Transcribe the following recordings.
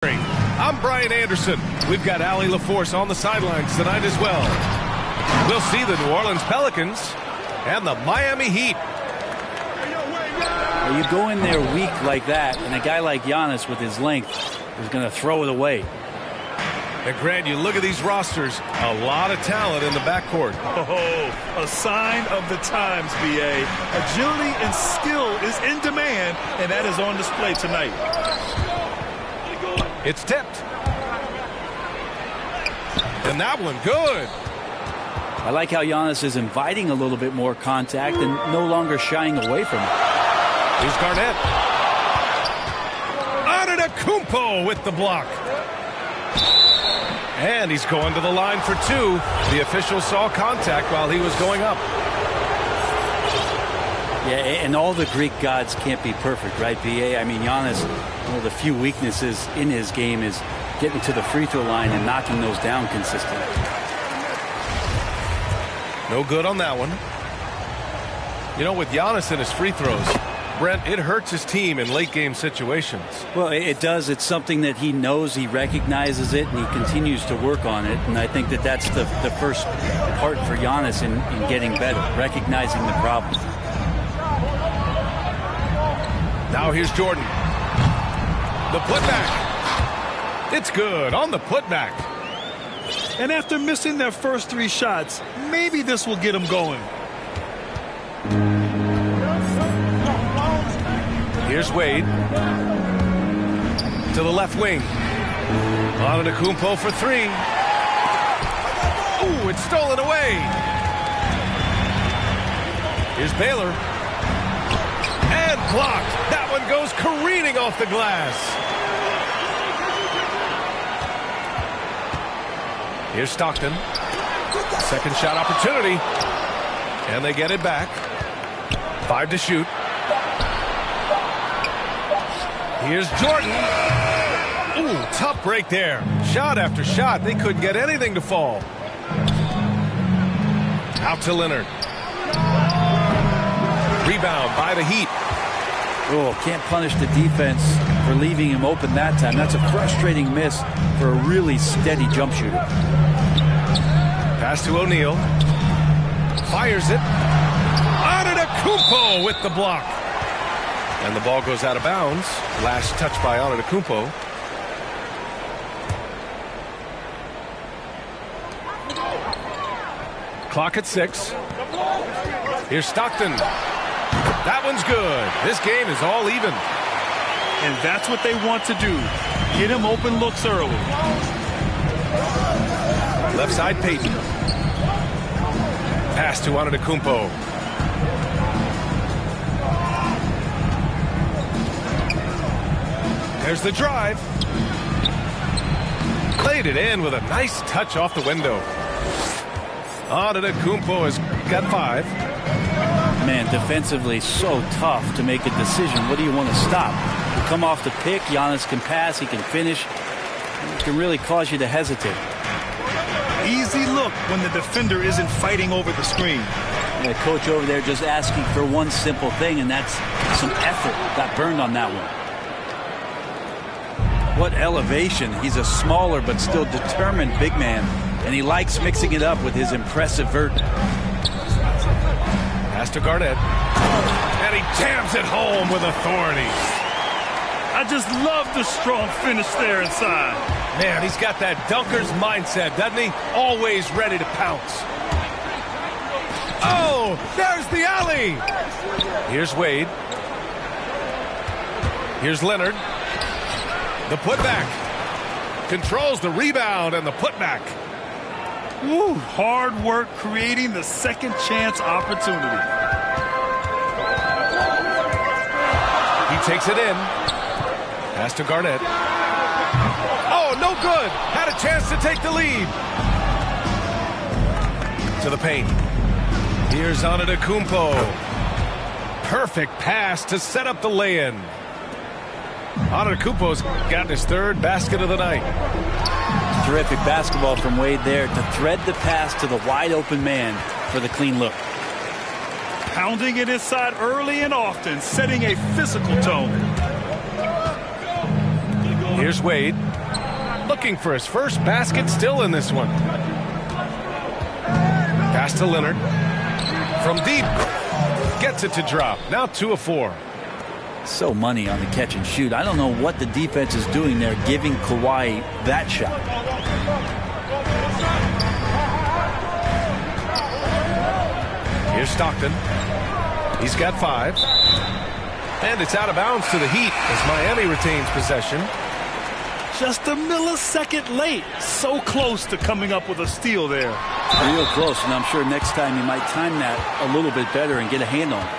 I'm Brian Anderson. We've got Allie LaForce on the sidelines tonight as well. We'll see the New Orleans Pelicans and the Miami Heat. You go in there weak like that, and a guy like Giannis with his length is going to throw it away. And Grant, you look at these rosters, a lot of talent in the backcourt. Oh, a sign of the times, B.A. Agility and skill is in demand, and that is on display tonight. It's tipped. And that one good. I like how Giannis is inviting a little bit more contact and no longer shying away from it. Here's Garnett. Antetokounmpo with the block. And he's going to the line for two. The official saw contact while he was going up. Yeah, and all the Greek gods can't be perfect, right, B.A.? I mean, Giannis, one of the few weaknesses in his game is getting to the free throw line and knocking those down consistently. No good on that one. You know, with Giannis and his free throws, Brent, it hurts his team in late game situations. Well, it does. It's something that he knows, he recognizes it, and he continues to work on it. And I think that that's the first part for Giannis in getting better, recognizing the problem. Now here's Jordan. The putback. It's good on the putback. And after missing their first three shots, maybe this will get them going. Here's Wade. To the left wing. Antetokounmpo for three. Ooh, it's stolen away. Here's Baylor. And blocked. That one goes careening off the glass. Here's Stockton. Second shot opportunity. And they get it back. 5 to shoot. Here's Jordan. Ooh, tough break there. Shot after shot. They couldn't get anything to fall. Out to Leonard. Rebound by the Heat. Oh, can't punish the defense for leaving him open that time. That's a frustrating miss for a really steady jump shooter. Pass to O'Neal. Fires it. Antetokounmpo with the block. And the ball goes out of bounds. Last touch by Antetokounmpo. Clock at 6. Here's Stockton. That one's good. This game is all even. And that's what they want to do. Get him open looks early. Left side, Payton. Pass to Antetokounmpo. There's the drive. Played it in with a nice touch off the window. Antetokounmpo has got 5. Man, defensively so tough to make a decision. What do you want to stop? You come off the pick, Giannis can pass, he can finish. It can really cause you to hesitate. Easy look when the defender isn't fighting over the screen. And the coach over there just asking for one simple thing, and that's some effort. Got burned on that one. What elevation. He's a smaller but still determined big man, and he likes mixing it up with his impressive vert. Pass to Garnett. And he jams it home with authority. I just love the strong finish there inside. Man, he's got that dunker's mindset, doesn't he? Always ready to pounce. Oh, there's the alley. Here's Wade. Here's Leonard. The putback. Controls the rebound and the putback. Woo, hard work creating the second chance opportunity. He takes it in. Pass to Garnett. Oh, no good. Had a chance to take the lead. To the paint. Here's Antetokounmpo. Perfect pass to set up the lay-in. Antetokounmpo's gotten his 3rd basket of the night. Terrific basketball from Wade there to thread the pass to the wide open man for the clean look. Pounding it inside early and often, setting a physical tone. Here's Wade. looking for his first basket still in this one. Pass to Leonard. From deep. Gets it to drop. Now 2 of 4. So money on the catch and shoot. I don't know what the defense is doing there, giving Kawhi that shot. Here's Stockton. He's got 5. And it's out of bounds to the Heat as Miami retains possession. Just a millisecond late. So close to coming up with a steal there. Real close, and I'm sure next time you might time that a little bit better and get a hand on it.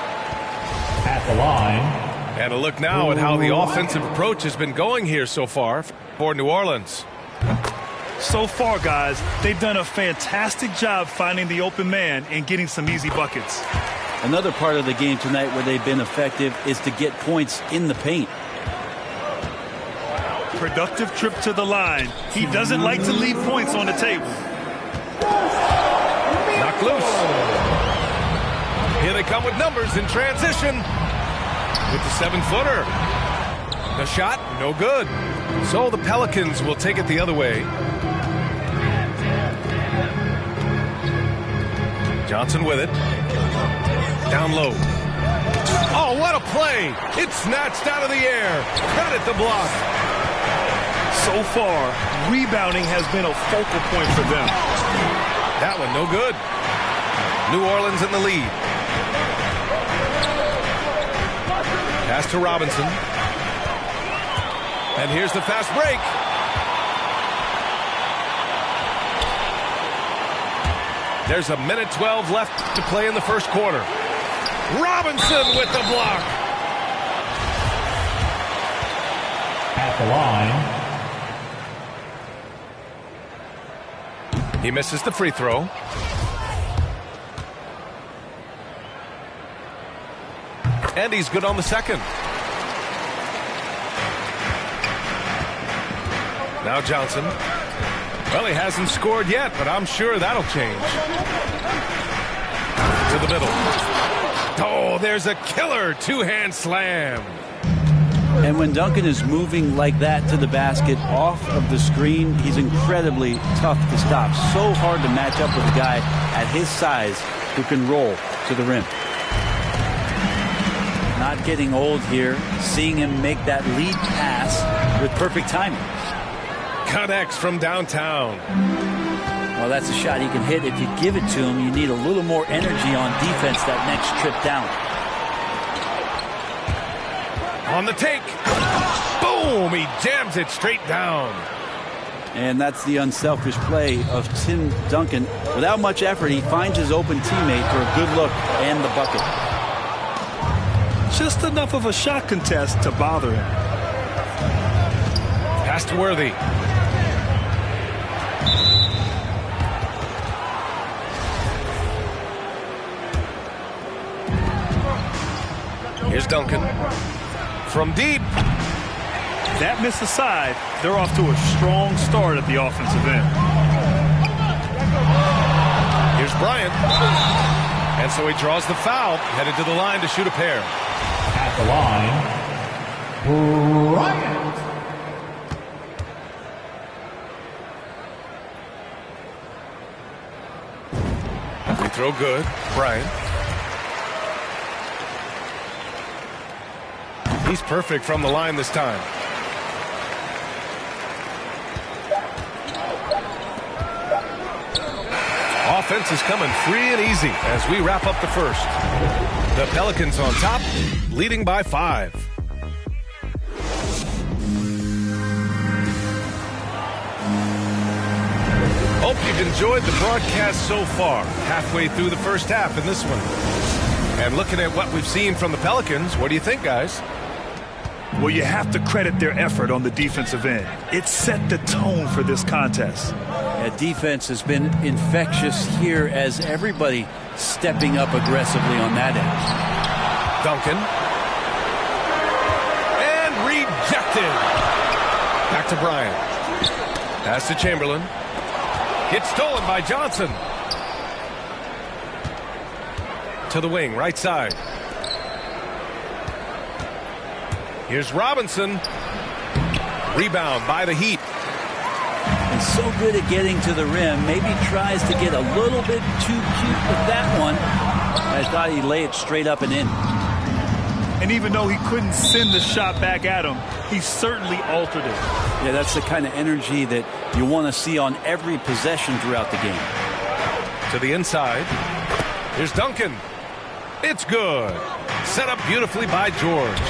At the line. And a look now at how the offensive approach has been going here so far for New Orleans. So far, guys, they've done a fantastic job finding the open man and getting some easy buckets. Another part of the game tonight where they've been effective is to get points in the paint. Productive trip to the line. He doesn't like to leave points on the table. Knocked loose. Here they come with numbers in transition. With the 7-footer. The shot, no good. So the Pelicans will take it the other way. Johnson with it. Down low. Oh, what a play. It's snatched out of the air. Credit the block. So far, rebounding has been a focal point for them. That one no good. New Orleans in the lead. Pass to Robinson. And here's the fast break. There's a minute 12 left to play in the first quarter. Robinson with the block. At the line. He misses the free throw. And he's good on the second. Now Johnson. Well, he hasn't scored yet, but I'm sure that'll change. To the middle. Oh, there's a killer two-hand slam. And when Duncan is moving like that to the basket off of the screen, he's incredibly tough to stop. So hard to match up with a guy at his size who can roll to the rim. Not getting old here, seeing him make that lead pass with perfect timing. Connects from downtown. Well, that's a shot he can hit. If you give it to him, you need a little more energy on defense that next trip down. On the take. Boom! He jams it straight down. And that's the unselfish play of Tim Duncan. Without much effort, he finds his open teammate for a good look and the bucket. Just enough of a shot contest to bother him. Pass to Worthy. Here's Duncan. From deep. That miss aside, they're off to a strong start at the offensive end. Here's Bryant. And so he draws the foul, headed to the line to shoot a pair. At the line, Bryant. Free throw good. Bryant. He's perfect from the line this time. Offense is coming free and easy as we wrap up the first. The Pelicans on top, leading by 5. Hope you've enjoyed the broadcast so far. Halfway through the first half in this one. And looking at what we've seen from the Pelicans, what do you think, guys? Well, you have to credit their effort on the defensive end. It set the tone for this contest. Yeah, defense has been infectious here as everybody stepping up aggressively on that end. Duncan. And rejected. Back to Bryant. Pass to Chamberlain. It's stolen by Johnson. To the wing, right side. Here's Robinson. Rebound by the Heat. and so good at getting to the rim. Maybe tries to get a little bit too cute with that one. I thought he'd lay it straight up and in. And even though he couldn't send the shot back at him, he certainly altered it. Yeah, that's the kind of energy that you want to see on every possession throughout the game. To the inside. Here's Duncan. It's good. Set up beautifully by George.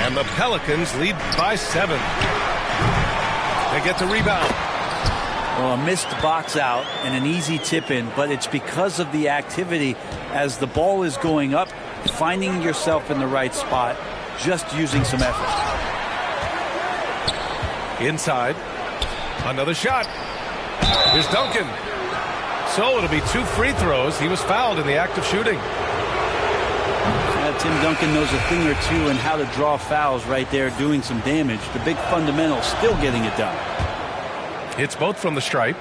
And the Pelicans lead by 7. They get the rebound. Well, a missed box out and an easy tip in, but it's because of the activity as the ball is going up, finding yourself in the right spot, just using some effort. Inside. Another shot. Here's Duncan. So it'll be 2 free throws. He was fouled in the act of shooting. Tim Duncan knows a thing or two in how to draw fouls right there, doing some damage. The big fundamental still getting it done. It's both from the stripe.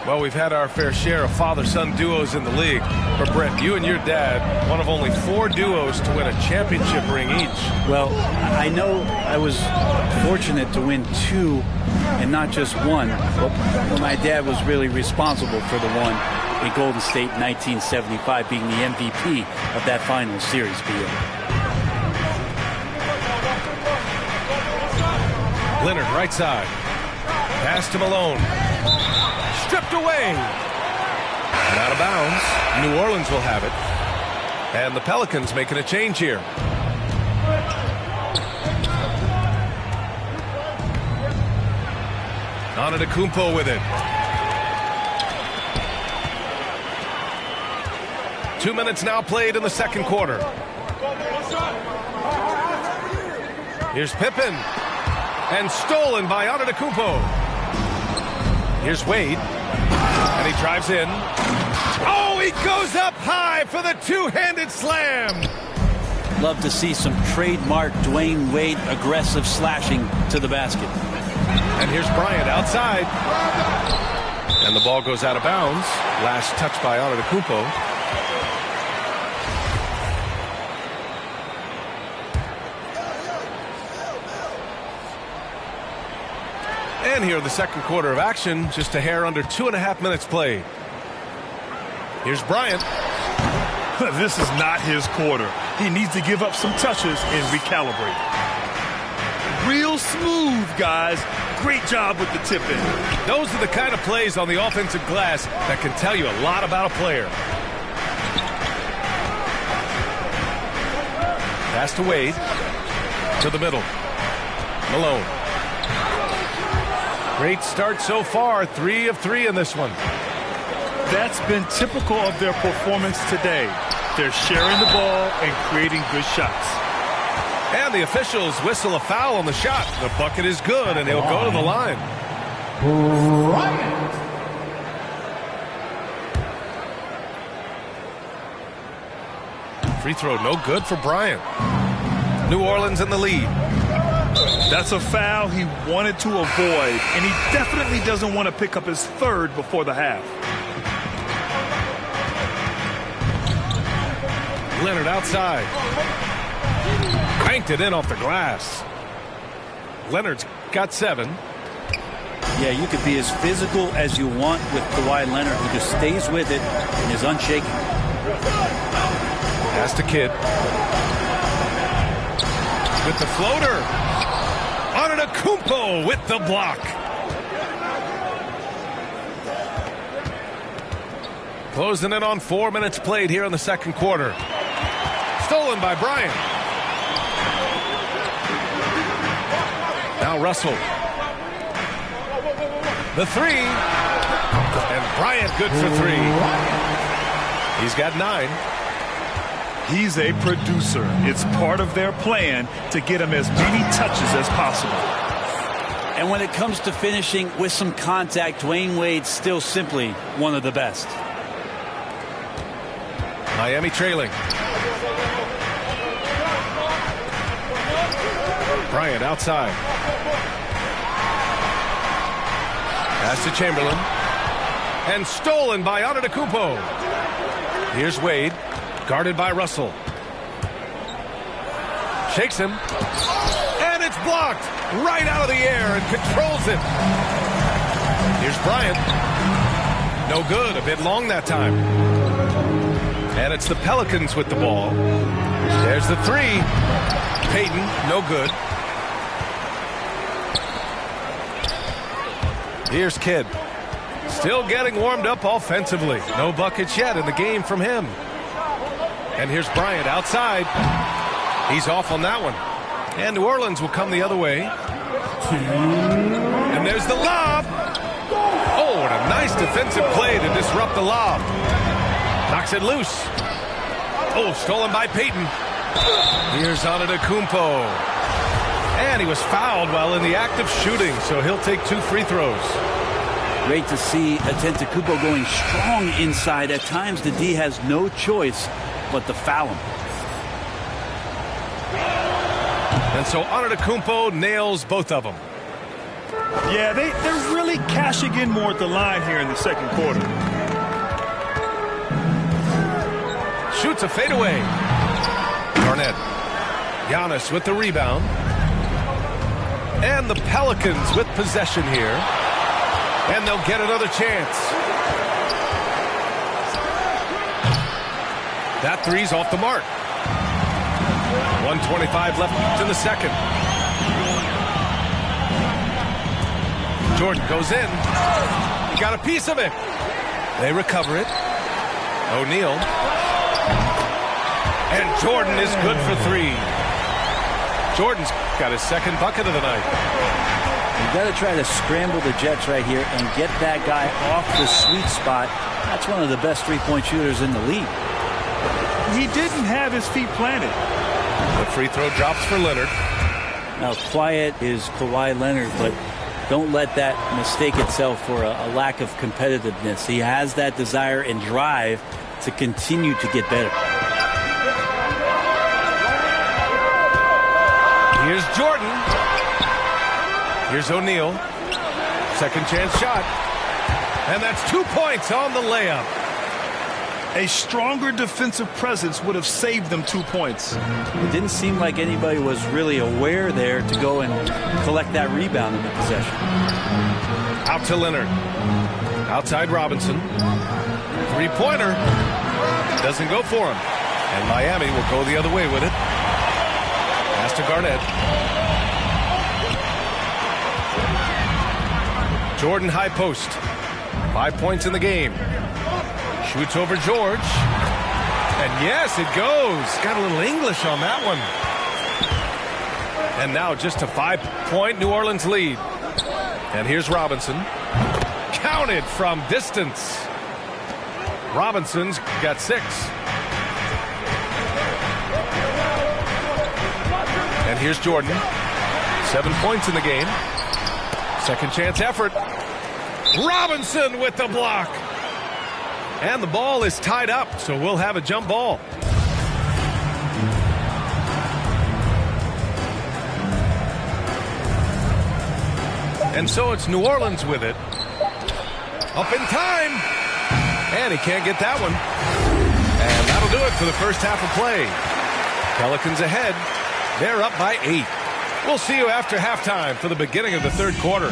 Well, we've had our fair share of father-son duos in the league. But, Brett, you and your dad, one of only 4 duos to win a championship ring each. Well, I know I was fortunate to win 2 and not just 1. But my dad was really responsible for the one in Golden State in 1975, being the MVP of that final series. Leonard, right side. Pass to Malone. Stripped away. And out of bounds. New Orleans will have it. And the Pelicans making a change here. Antetokounmpo with it. 2 minutes now played in the second quarter. Here's Pippen. And stolen by Antetokounmpo. Here's Wade. And he drives in. Oh, he goes up high for the two-handed slam. Love to see some trademark Dwayne Wade aggressive slashing to the basket. And here's Bryant outside. And the ball goes out of bounds. Last touch by Antetokounmpo. And here in the second quarter of action, just a hair under 2.5 minutes played. Here's Bryant. This is not his quarter. He needs to give up some touches and recalibrate. Real smooth, guys. Great job with the tip in. Those are the kind of plays on the offensive glass that can tell you a lot about a player. Pass to Wade. To the middle. Malone. Great start so far. 3 of 3 in this one. That's been typical of their performance today. They're sharing the ball and creating good shots. And the officials whistle a foul on the shot. The bucket is good, and he'll go to the line. Bryant. Free throw no good for Bryant. New Orleans in the lead. That's a foul he wanted to avoid, and he definitely doesn't want to pick up his 3rd before the half. Leonard outside. Banked it in off the glass. Leonard's got 7. Yeah, you could be as physical as you want with Kawhi Leonard, who just stays with it and is unshaken. Pass to Kidd. With the floater. Antetokounmpo with the block. Closing in on 4 minutes played here in the second quarter. Stolen by Bryant. Now Russell. The 3. And Bryant good for 3. He's got 9. He's a producer. It's part of their plan to get him as many touches as possible. And when it comes to finishing with some contact, Dwayne Wade's still simply one of the best. Miami trailing. Bryant outside. Pass to Chamberlain. And stolen by Antetokounmpo. Here's Wade. Guarded by Russell. Shakes him. And it's blocked right out of the air and controls it. Here's Bryant. No good. A bit long that time. And it's the Pelicans with the ball. There's the three. Payton, no good. Here's Kidd. Still getting warmed up offensively. No buckets yet in the game from him. And here's Bryant outside. He's off on that one. And New Orleans will come the other way. And there's the lob. Oh, what a nice defensive play to disrupt the lob. Knocks it loose. Oh, stolen by Payton. Here's Antetokounmpo. And he was fouled while in the act of shooting, so he'll take 2 free throws. Great to see Antetokounmpo going strong inside. At times, the D has no choice but to foul him. And so Antetokounmpo nails both of them. Yeah, they're really cashing in more at the line here in the second quarter. Shoots a fadeaway. Garnett. Giannis with the rebound. And the Pelicans with possession here. And they'll get another chance. That three's off the mark. 1:25 left in the second. Jordan goes in. He got a piece of it. They recover it. O'Neal. And Jordan is good for 3. Jordan's got his second bucket of the night. You've got to try to scramble the Jets right here and get that guy off the sweet spot. That's one of the best three-point shooters in the league. He didn't have his feet planted. The free throw drops for Leonard. Now, quiet is Kawhi Leonard, but don't let that mistake itself for a lack of competitiveness. He has that desire and drive to continue to get better. Here's Jordan. Here's O'Neal. Second chance shot. And that's 2 points on the layup. A stronger defensive presence would have saved them 2 points. It didn't seem like anybody was really aware there to go and collect that rebound in the possession. Out to Leonard. Outside Robinson. Three-pointer. Doesn't go for him. And Miami will go the other way with it. Pass to Garnett. Jordan high post. 5 points in the game. Shoots over George. And yes, it goes. Got a little English on that one. And now just a 5-point New Orleans lead. And here's Robinson. Counted from distance. Robinson's got 6. And here's Jordan. 7 points in the game. Second chance effort. Robinson with the block. And the ball is tied up, so we'll have a jump ball. And so it's New Orleans with it. Up in time. And he can't get that one. And that'll do it for the first half of play. Pelicans ahead. They're up by 8. We'll see you after halftime for the beginning of the third quarter.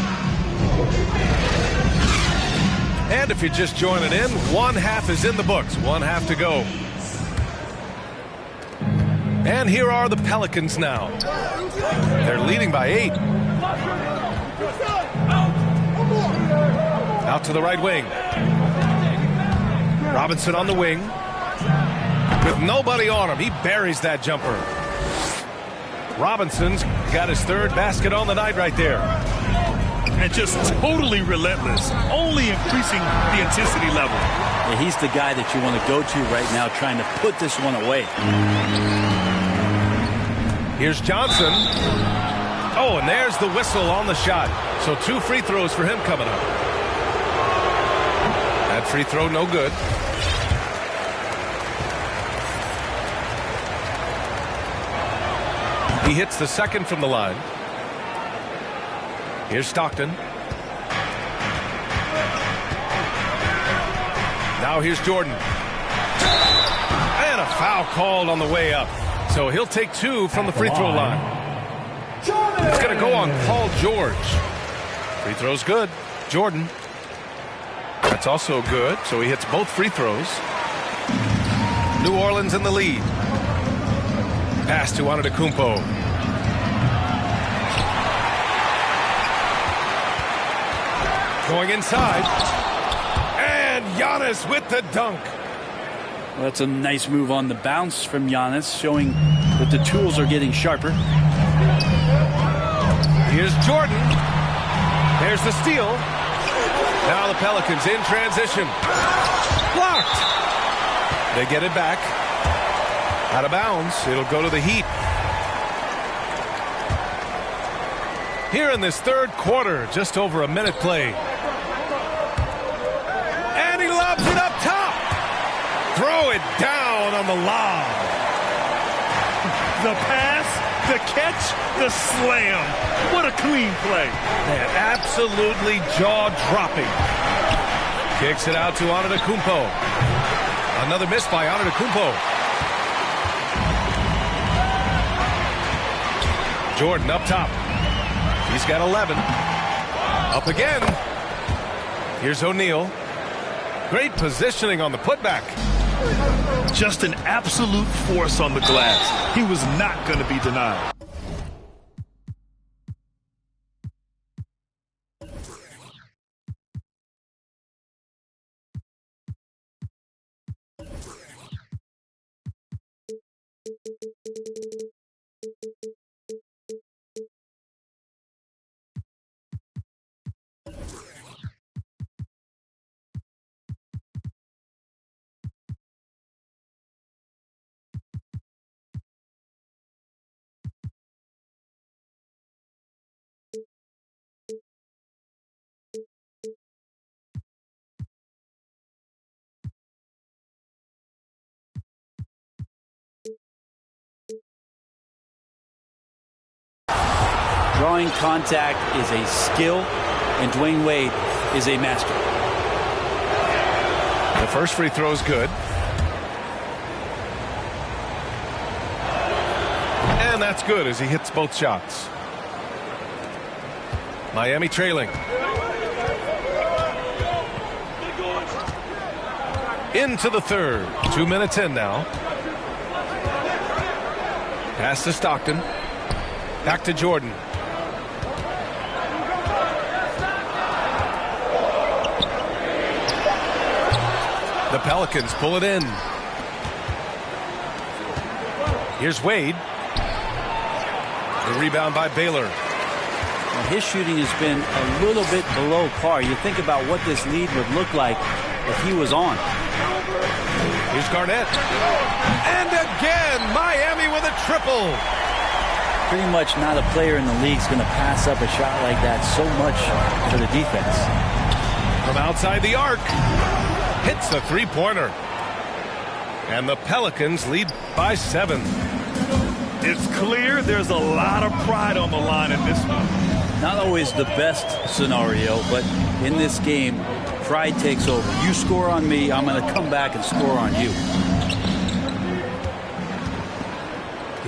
And if you're just joining in, one half is in the books. One half to go. And here are the Pelicans now. They're leading by 8. Out to the right wing. Robinson on the wing. With nobody on him, he buries that jumper. Robinson's got his third basket on the night right there. And just totally relentless, only increasing the intensity level. Yeah, he's the guy that you want to go to right now, trying to put this one away. Here's Johnson. Oh, and there's the whistle on the shot. So 2 free throws for him coming up. That free throw no good. He hits the second from the line. Here's Stockton. Now here's Jordan. And a foul called on the way up. So he'll take 2 from the free throw line. going to go on Paul George. Free throw's good. Jordan. That's also good, so he hits both free throws. New Orleans in the lead. Pass to Antetokounmpo. Going inside. And Giannis with the dunk. Well, that's a nice move on the bounce from Giannis, showing that the tools are getting sharper. Here's Jordan. There's the steal. Now the Pelicans in transition. Blocked. They get it back. Out of bounds. It'll go to the Heat. Here in this third quarter, just over a minute played. And he lobs it up top. Throw it down on the lob. The pass, the catch, the slam. What a clean play. Man, absolutely jaw-dropping. Kicks it out to Antetokounmpo. Another miss by Antetokounmpo. Jordan up top. He's got 11. Up again. Here's O'Neal. Great positioning on the putback. Just an absolute force on the glass. He was not going to be denied. Drawing contact is a skill, and Dwayne Wade is a master. The first free throw is good. And that's good as he hits both shots. Miami trailing. Into the third. 2 minutes in now. Pass to Stockton. Back to Jordan. The Pelicans pull it in. Here's Wade. The rebound by Baylor. Well, his shooting has been a little bit below par. You think about what this lead would look like if he was on. Here's Garnett. And again, Miami with a triple. Pretty much not a player in the league is going to pass up a shot like that so much for the defense. From outside the arc. Hits a three-pointer. And the Pelicans lead by 7. It's clear there's a lot of pride on the line in this one. Not always the best scenario, but in this game, pride takes over. You score on me, I'm going to come back and score on you.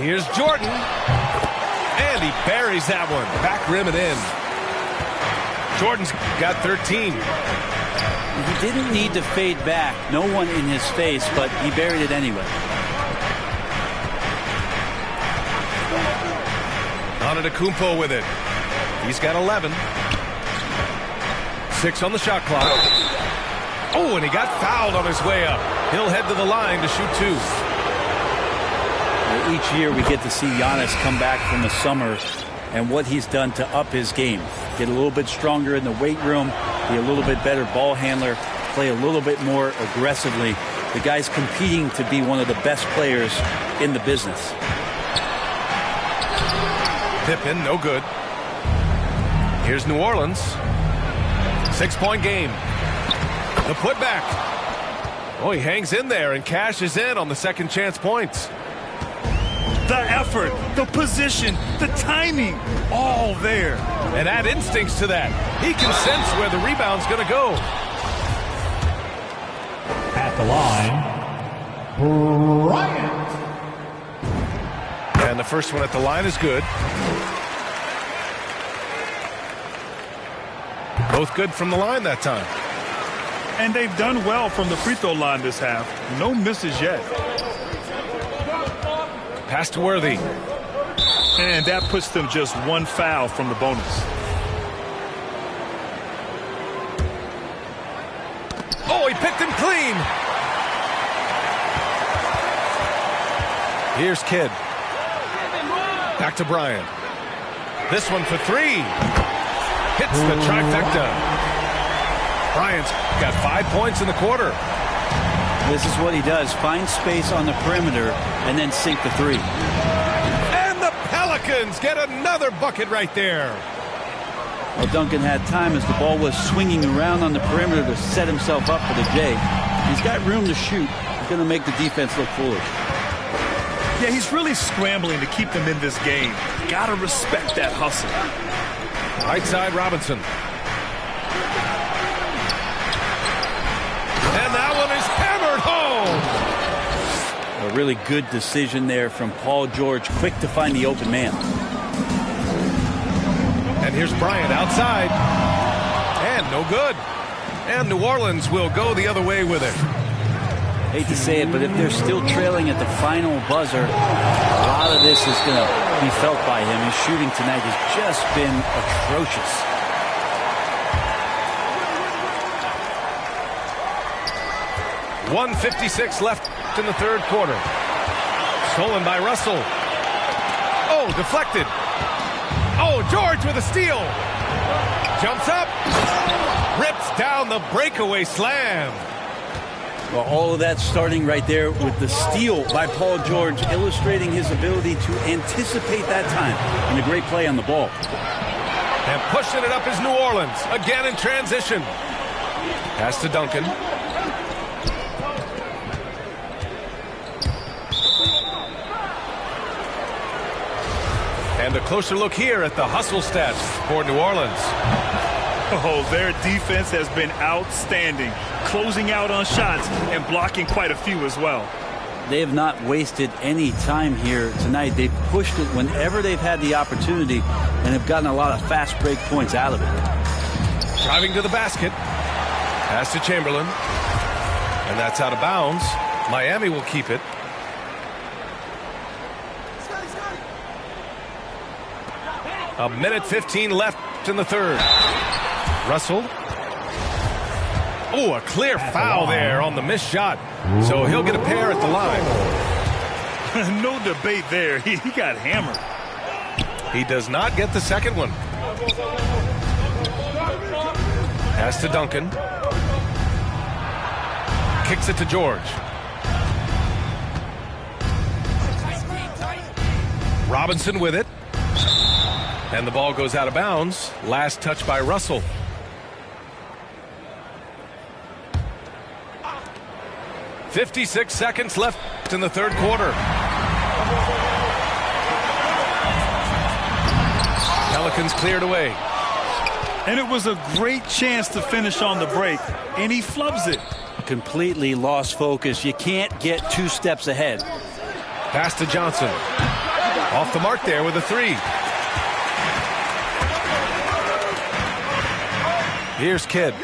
Here's Jordan. And he buries that one. Back rim and in. Jordan's got 13. He didn't need to fade back. No one in his face, but he buried it anyway. Antetokounmpo with it. He's got 11. 6 on the shot clock. Oh, and he got fouled on his way up. He'll head to the line to shoot 2. Each year we get to see Giannis come back from the summer and what he's done to up his game. Get a little bit stronger in the weight room, be a little bit better ball handler, play a little bit more aggressively. The guy's competing to be one of the best players in the business. Pippen, no good. Here's New Orleans. 6-point game. The putback. Oh, he hangs in there and cashes in on the second chance points. The effort, the position, the timing, all there. And add instincts to that. He can sense where the rebound's going to go. At the line, Bryant. And the first one at the line is good. Both good from the line that time. And they've done well from the free throw line this half. No misses yet. Pass to Worthy. And that puts them just one foul from the bonus. Oh, he picked him clean. Here's Kidd. Back to Bryant. This one for three. Hits the trifecta. Bryant's got 5 points in the quarter. This is what he does. Find space on the perimeter and then sink the three. And the Pelicans get another bucket right there. Well, Duncan had time as the ball was swinging around on the perimeter to set himself up for the J. He's got room to shoot. He's going to make the defense look foolish. Yeah, he's really scrambling to keep them in this game. Gotta respect that hustle. Right side, Robinson. And that one is hammered home. A really good decision there from Paul George. Quick to find the open man. And here's Bryant outside. And no good. And New Orleans will go the other way with it. Hate to say it, but if they're still trailing at the final buzzer, a lot of this is going to be felt by him. His shooting tonight has just been atrocious. .156 left in the third quarter. Stolen by Russell. Oh, deflected. Oh, George with a steal. Jumps up. Rips down the breakaway slam. Well, all of that starting right there with the steal by Paul George, illustrating his ability to anticipate that time and a great play on the ball. And pushing it up is New Orleans. Again in transition. Pass to Duncan. And a closer look here at the hustle stats for New Orleans. Oh, their defense has been outstanding, closing out on shots and blocking quite a few as well. They have not wasted any time here tonight. They've pushed it whenever they've had the opportunity and have gotten a lot of fast break points out of it. Driving to the basket. Pass to Chamberlain. And that's out of bounds. Miami will keep it. A minute 15 left in the third. Russell. Oh, a clear foul there on the missed shot. So he'll get a pair at the line. No debate there. He got hammered. He does not get the second one. Pass to Duncan. Kicks it to George. Robinson with it. And the ball goes out of bounds. Last touch by Russell. .56 seconds left in the third quarter. Pelicans cleared away. And it was a great chance to finish on the break, and he flubs it. Completely lost focus. You can't get 2 steps ahead. Pass to Johnson. Off the mark there with a three. Here's Kidd.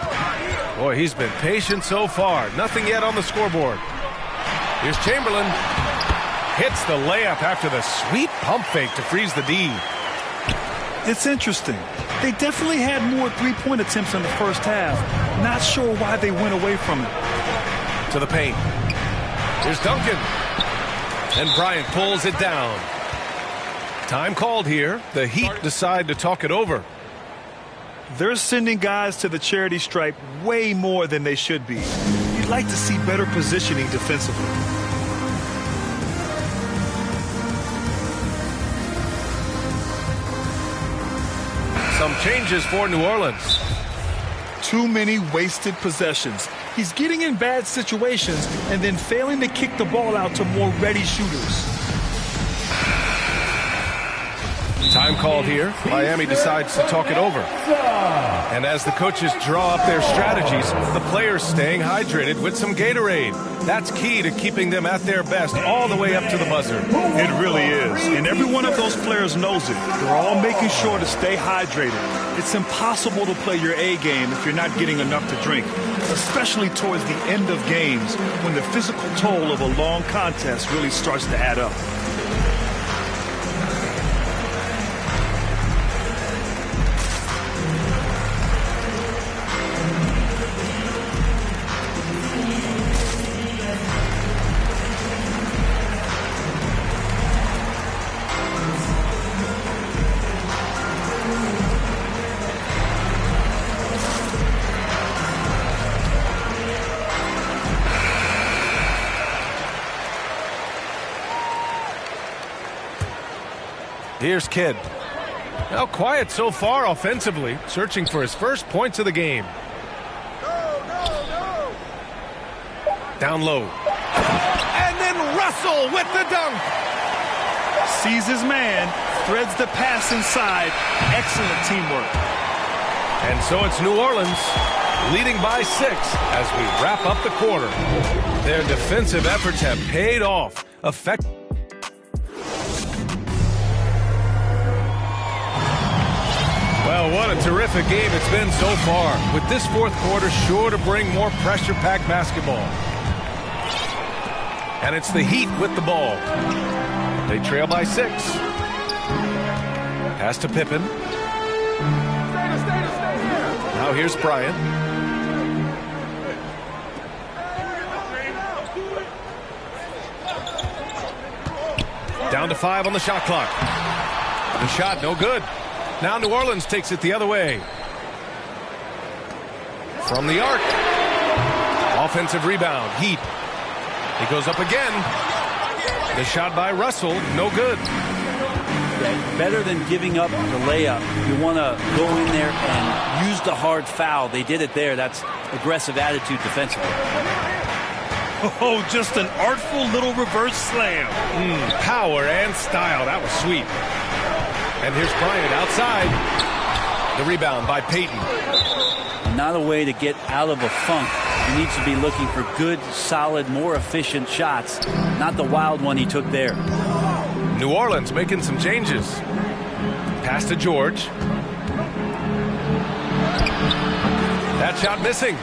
Boy, he's been patient so far. Nothing yet on the scoreboard. Here's Chamberlain. Hits the layup after the sweet pump fake to freeze the D. It's interesting. They definitely had more three-point attempts in the first half. Not sure why they went away from it. To the paint. Here's Duncan. And Bryant pulls it down. Time called here. The Heat decide to talk it over. They're sending guys to the charity stripe way more than they should be. You'd like to see better positioning defensively. Some changes for New Orleans. Too many wasted possessions. He's getting in bad situations and then failing to kick the ball out to more ready shooters. Time called here. Miami decides to talk it over. And as the coaches draw up their strategies, the players staying hydrated with some Gatorade. That's key to keeping them at their best all the way up to the buzzer. It really is. And every one of those players knows it. They're all making sure to stay hydrated. It's impossible to play your A game if you're not getting enough to drink, especially towards the end of games when the physical toll of a long contest really starts to add up. Here's Kidd. Now quiet so far offensively, searching for his first points of the game. Down low. And then Russell with the dunk. Sees his man, threads the pass inside. Excellent teamwork. And so it's New Orleans leading by 6 as we wrap up the quarter. Their defensive efforts have paid off. Well, what a terrific game it's been so far, with this fourth quarter sure to bring more pressure-packed basketball. And it's the Heat with the ball. They trail by 6. Pass to Pippen. Now here's Bryant. Down to 5 on the shot clock. The shot no good. Now New Orleans takes it the other way. From the arc. Offensive rebound. Heat. He goes up again. The shot by Russell, no good. Yeah, better than giving up the layup. You want to go in there and use the hard foul. They did it there. That's aggressive attitude defensively. Oh, just an artful little reverse slam. Power and style. That was sweet. And here's Bryant outside. The rebound by Payton. Not a way to get out of a funk. He needs to be looking for good, solid, more efficient shots. Not the wild one he took there. New Orleans making some changes. Pass to George. That shot missing.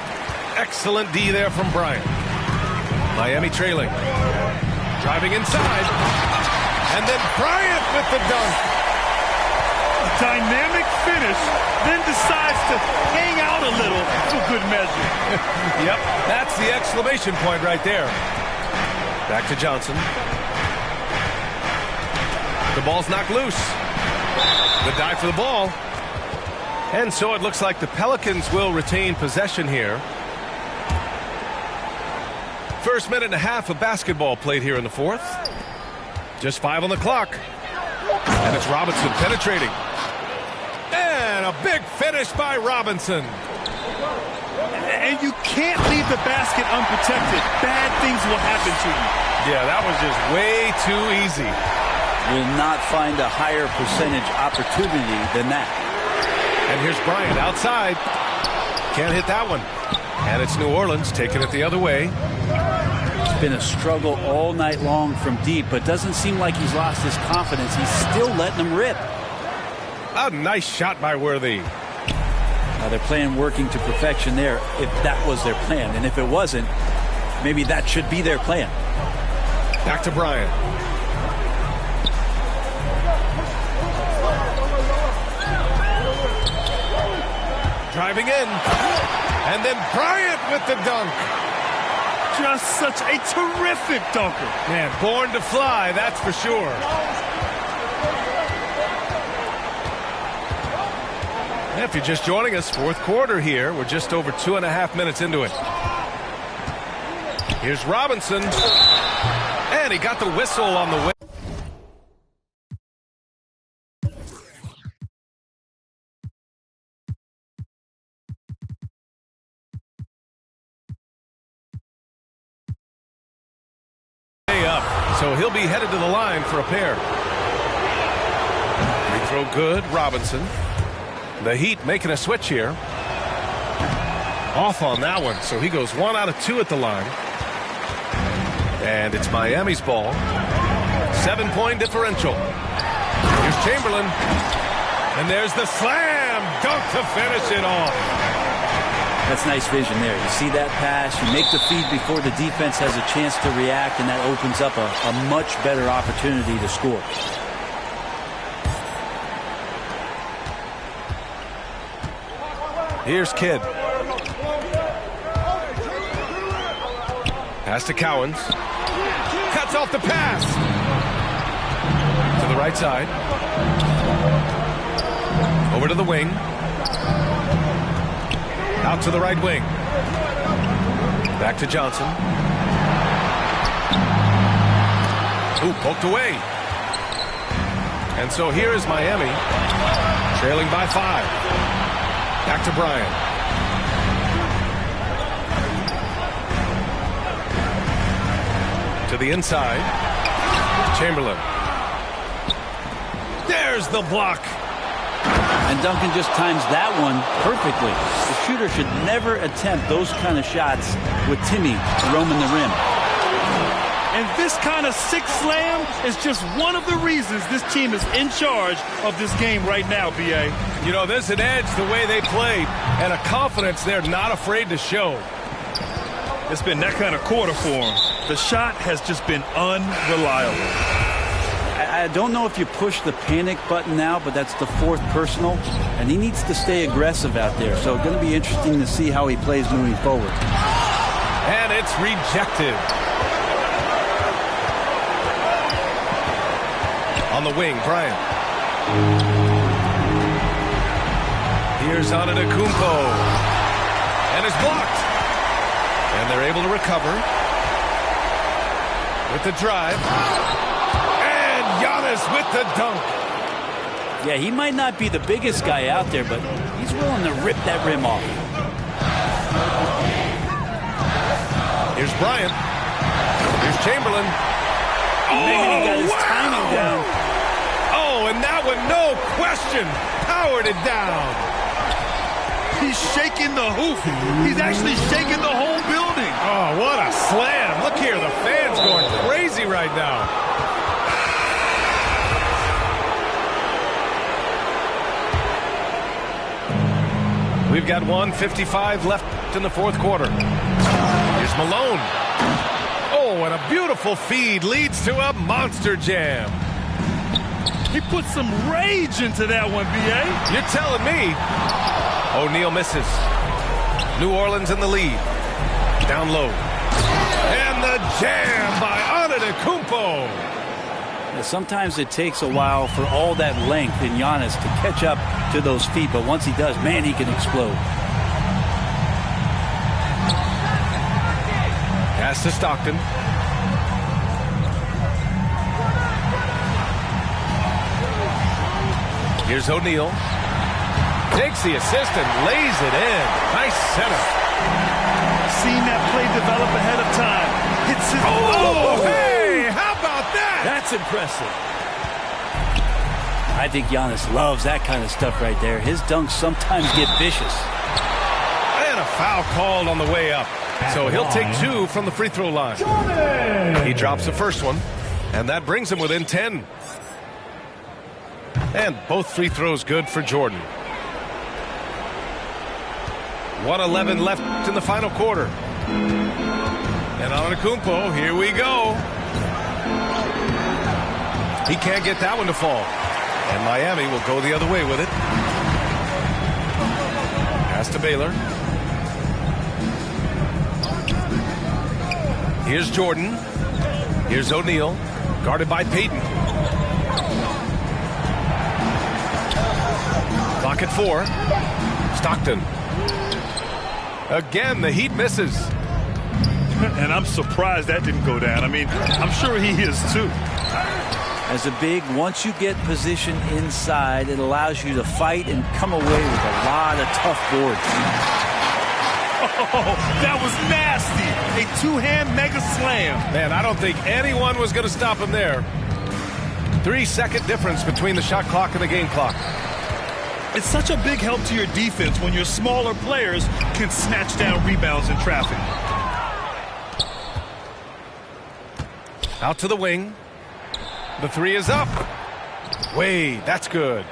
Excellent D there from Bryant. Miami trailing. Driving inside. And then Bryant with the dunk. Dynamic finish, then decides to hang out a little for good measure. Yep, that's the exclamation point right there. Back to Johnson. The ball's knocked loose. The dive for the ball. And so it looks like the Pelicans will retain possession here. First minute and a half of basketball played here in the fourth. Just 5 on the clock. And it's Robinson penetrating. And a big finish by Robinson. And you can't leave the basket unprotected. Bad things will happen to you. Yeah, that was just way too easy. Will not find a higher percentage opportunity than that. And here's Bryant outside. Can't hit that one. And it's New Orleans taking it the other way. It's been a struggle all night long from deep, but doesn't seem like he's lost his confidence. He's still letting them rip. A nice shot by Worthy. Now they're playing working to perfection there, if that was their plan. And if it wasn't, maybe that should be their plan. Back to Bryant. Driving in. And then Bryant with the dunk. Just such a terrific dunker. Man, born to fly, that's for sure. If you're just joining us, fourth quarter here. We're just over 2.5 minutes into it. Here's Robinson. And he got the whistle on the way. Up, so he'll be headed to the line for a pair. Free throw good, Robinson. The Heat making a switch here. Off on that one, so he goes 1 out of 2 at the line. And it's Miami's ball. 7-point differential. Here's Chamberlain. And there's the slam. dunk to finish it off. That's nice vision there. You see that pass, you make the feed before the defense has a chance to react, and that opens up a much better opportunity to score. Here's Kidd. Pass to Cowens. Cuts off the pass. To the right side. Over to the wing. Out to the right wing. Back to Johnson. Ooh, poked away. And so here is Miami, trailing by 5. Back to Bryant. To the inside. Chamberlain. There's the block. And Duncan just times that one perfectly. The shooter should never attempt those kind of shots with Timmy roaming the rim. And this kind of six slam is just one of the reasons this team is in charge of this game right now, B.A. You know, there's an edge the way they play and a confidence they're not afraid to show. It's been that kind of quarter for him. The shot has just been unreliable. I don't know if you push the panic button now, but that's the 4th personal, and he needs to stay aggressive out there. So it's going to be interesting to see how he plays moving forward. And it's rejected. On the wing, Bryant. Here's Antetokounmpo. And it's blocked. And they're able to recover. With the drive. And Giannis with the dunk. Yeah, he might not be the biggest guy out there, but he's willing to rip that rim off. Here's Bryant. Here's Chamberlain. Man, he got his timing down. Oh, and that one, no question, powered it down. He's shaking the hoop. He's actually shaking the whole building. Oh, what a slam. Look here, the fans going crazy right now. We've got 1:55 left in the 4th quarter. Here's Malone. Oh, and a beautiful feed leads to a monster jam. He put some rage into that one, B.A. You're telling me. O'Neal misses. New Orleans in the lead. Down low. And the jam by Antetokounmpo. Sometimes it takes a while for all that length in Giannis to catch up to those feet, but once he does, man, he can explode. Pass to Stockton. Here's O'Neal. Takes the assist and lays it in. Nice setup. Seen that play develop ahead of time. Hits his... Oh, hey, how about that? That's impressive. I think Giannis loves that kind of stuff right there. His dunks sometimes get vicious. And a foul called on the way up. So he'll take 2 from the free throw line. He drops the first one, and that brings him within 10. And both free throws good for Jordan. 1:11 left in the final quarter. And Antetokounmpo, here we go. He can't get that one to fall. And Miami will go the other way with it. Pass to Baylor. Here's Jordan. Here's O'Neal. Guarded by Payton. Clock at 4. Stockton. Again, the Heat misses. And I'm surprised that didn't go down. I mean, I'm sure he is too. As a big, once you get position inside, it allows you to fight and come away with a lot of tough boards. Oh, that was nasty. A 2-hand mega slam. Man, I don't think anyone was going to stop him there. 3-second difference between the shot clock and the game clock. It's such a big help to your defense when your smaller players can snatch down rebounds in traffic. Out to the wing. The 3 is up. Wade, that's good.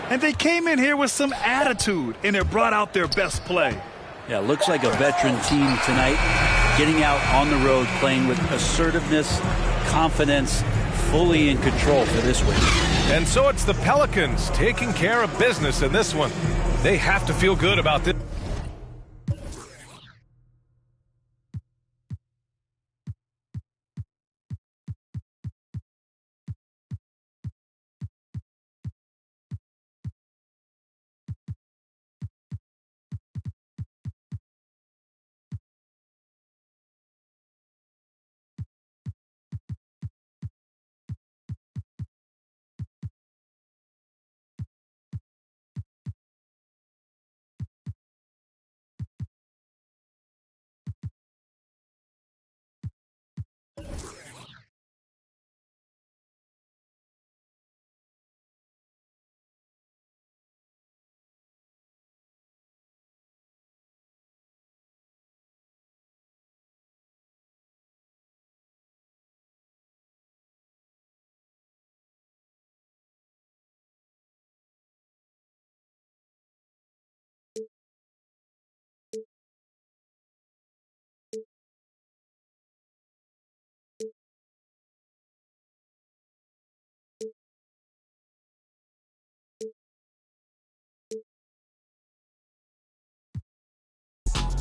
And they came in here with some attitude, and it brought out their best play. Yeah, looks like a veteran team tonight, getting out on the road, playing with assertiveness, confidence, fully in control for this win. And so it's the Pelicans taking care of business in this one. They have to feel good about this.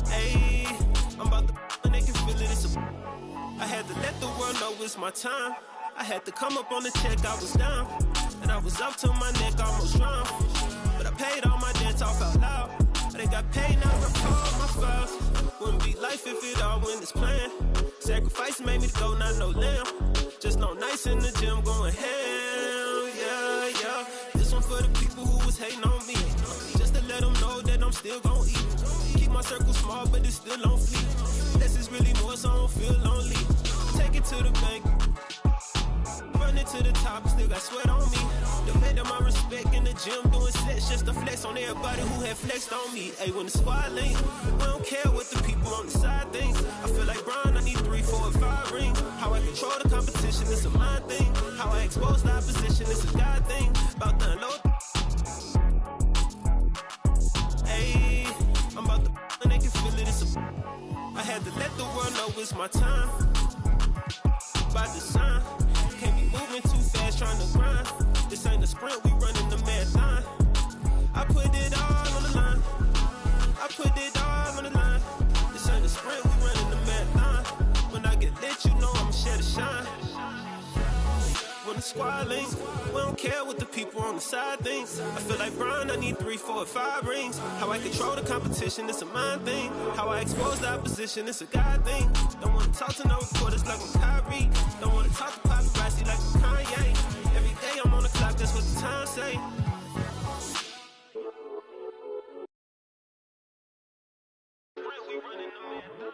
Hey, I'm about to and they can feel it. I had to let the world know it's my time. I had to come up on the check, I was down. And I was up to my neck, almost drowned. But I paid all my debts off out loud. I done got paid, now recall my files. Wouldn't be life if it all went as planned. Sacrifice made me go, not no lamb. Just no nights in the gym going hell, yeah, yeah. This one for the people who was hating on me. Just to let them know that I'm still gon' eat. Keep my circle small, but it's still on fleek. Less is really more, so I don't feel lonely. Take it to the bank. Run it to the top, still got sweat on me. The man of my respect in the gym doing sets just to flex on everybody who had flexed on me. Hey, when the squad link, we don't care what the people on the side think. I feel like Brian, I need 3, 4, and 5 rings. How I control the competition, it's a mind thing. How I expose the opposition, it's a God thing. About to unload. Hey, I'm about to and they can feel it. I had to let the world know it's my time. By design, can't be moving too fast, trying to grind. This ain't a sprint, we running the marathon. I put it all on the line. I put it all on the line. This ain't a sprint, we running the marathon. When I get lit, you know I'ma share the shine. When the squad link, we don't care what the people on the side think. I feel like Brian, I need 3, 4, and 5 rings. How I control the competition, it's a mind thing. How I expose the opposition, it's a God thing. Don't wanna talk to no reporters like I'm Kyrie. Don't wanna talk to paparazzi like I'm Kanye. Every day I'm on the clock, that's what the time say. We running the marathon.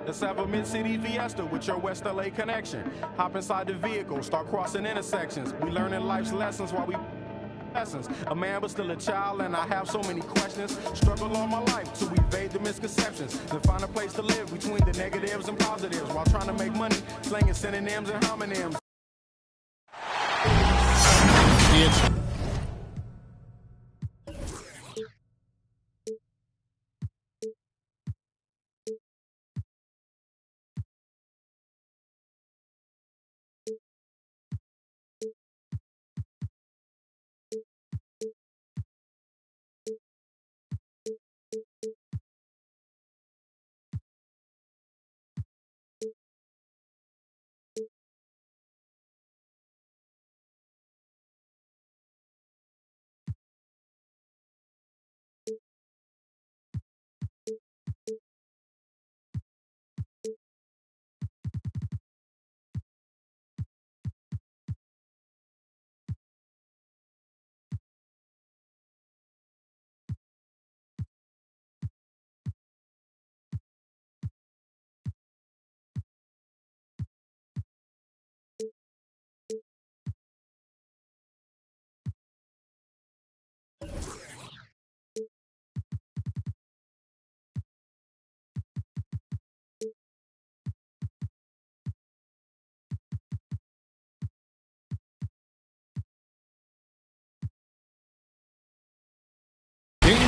Let's have a mid-city fiesta with your West LA connection. Hop inside the vehicle, start crossing intersections. We learning life's lessons while we lessons. A man but still a child and I have so many questions. Struggle all my life to evade the misconceptions. Then find a place to live between the negatives and positives while trying to make money, slinging synonyms and homonyms.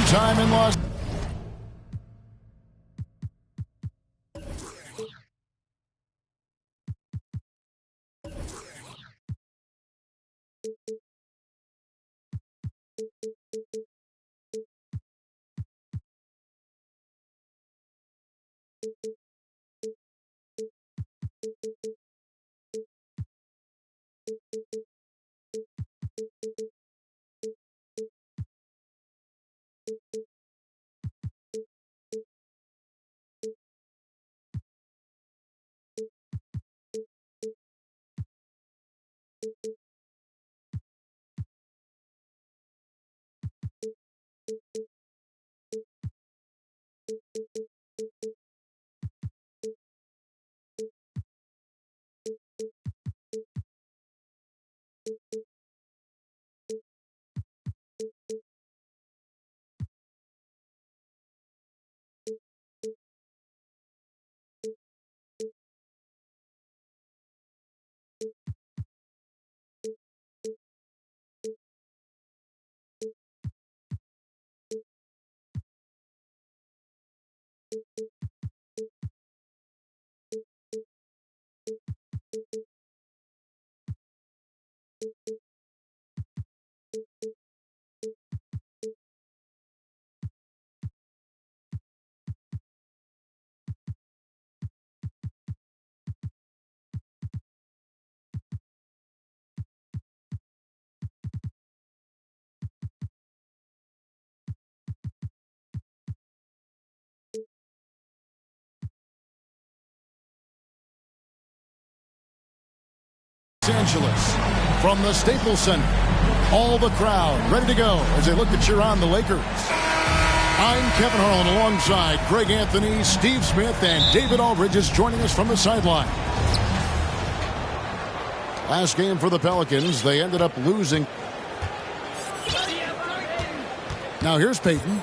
time in Los Angeles from the Staples Center. All the crowd ready to go as they look to cheer on the Lakers. I'm Kevin Harlan alongside Greg Anthony, Steve Smith, and David Aldridge is joining us from the sideline. Last game for the Pelicans, they ended up losing. Now here's Payton.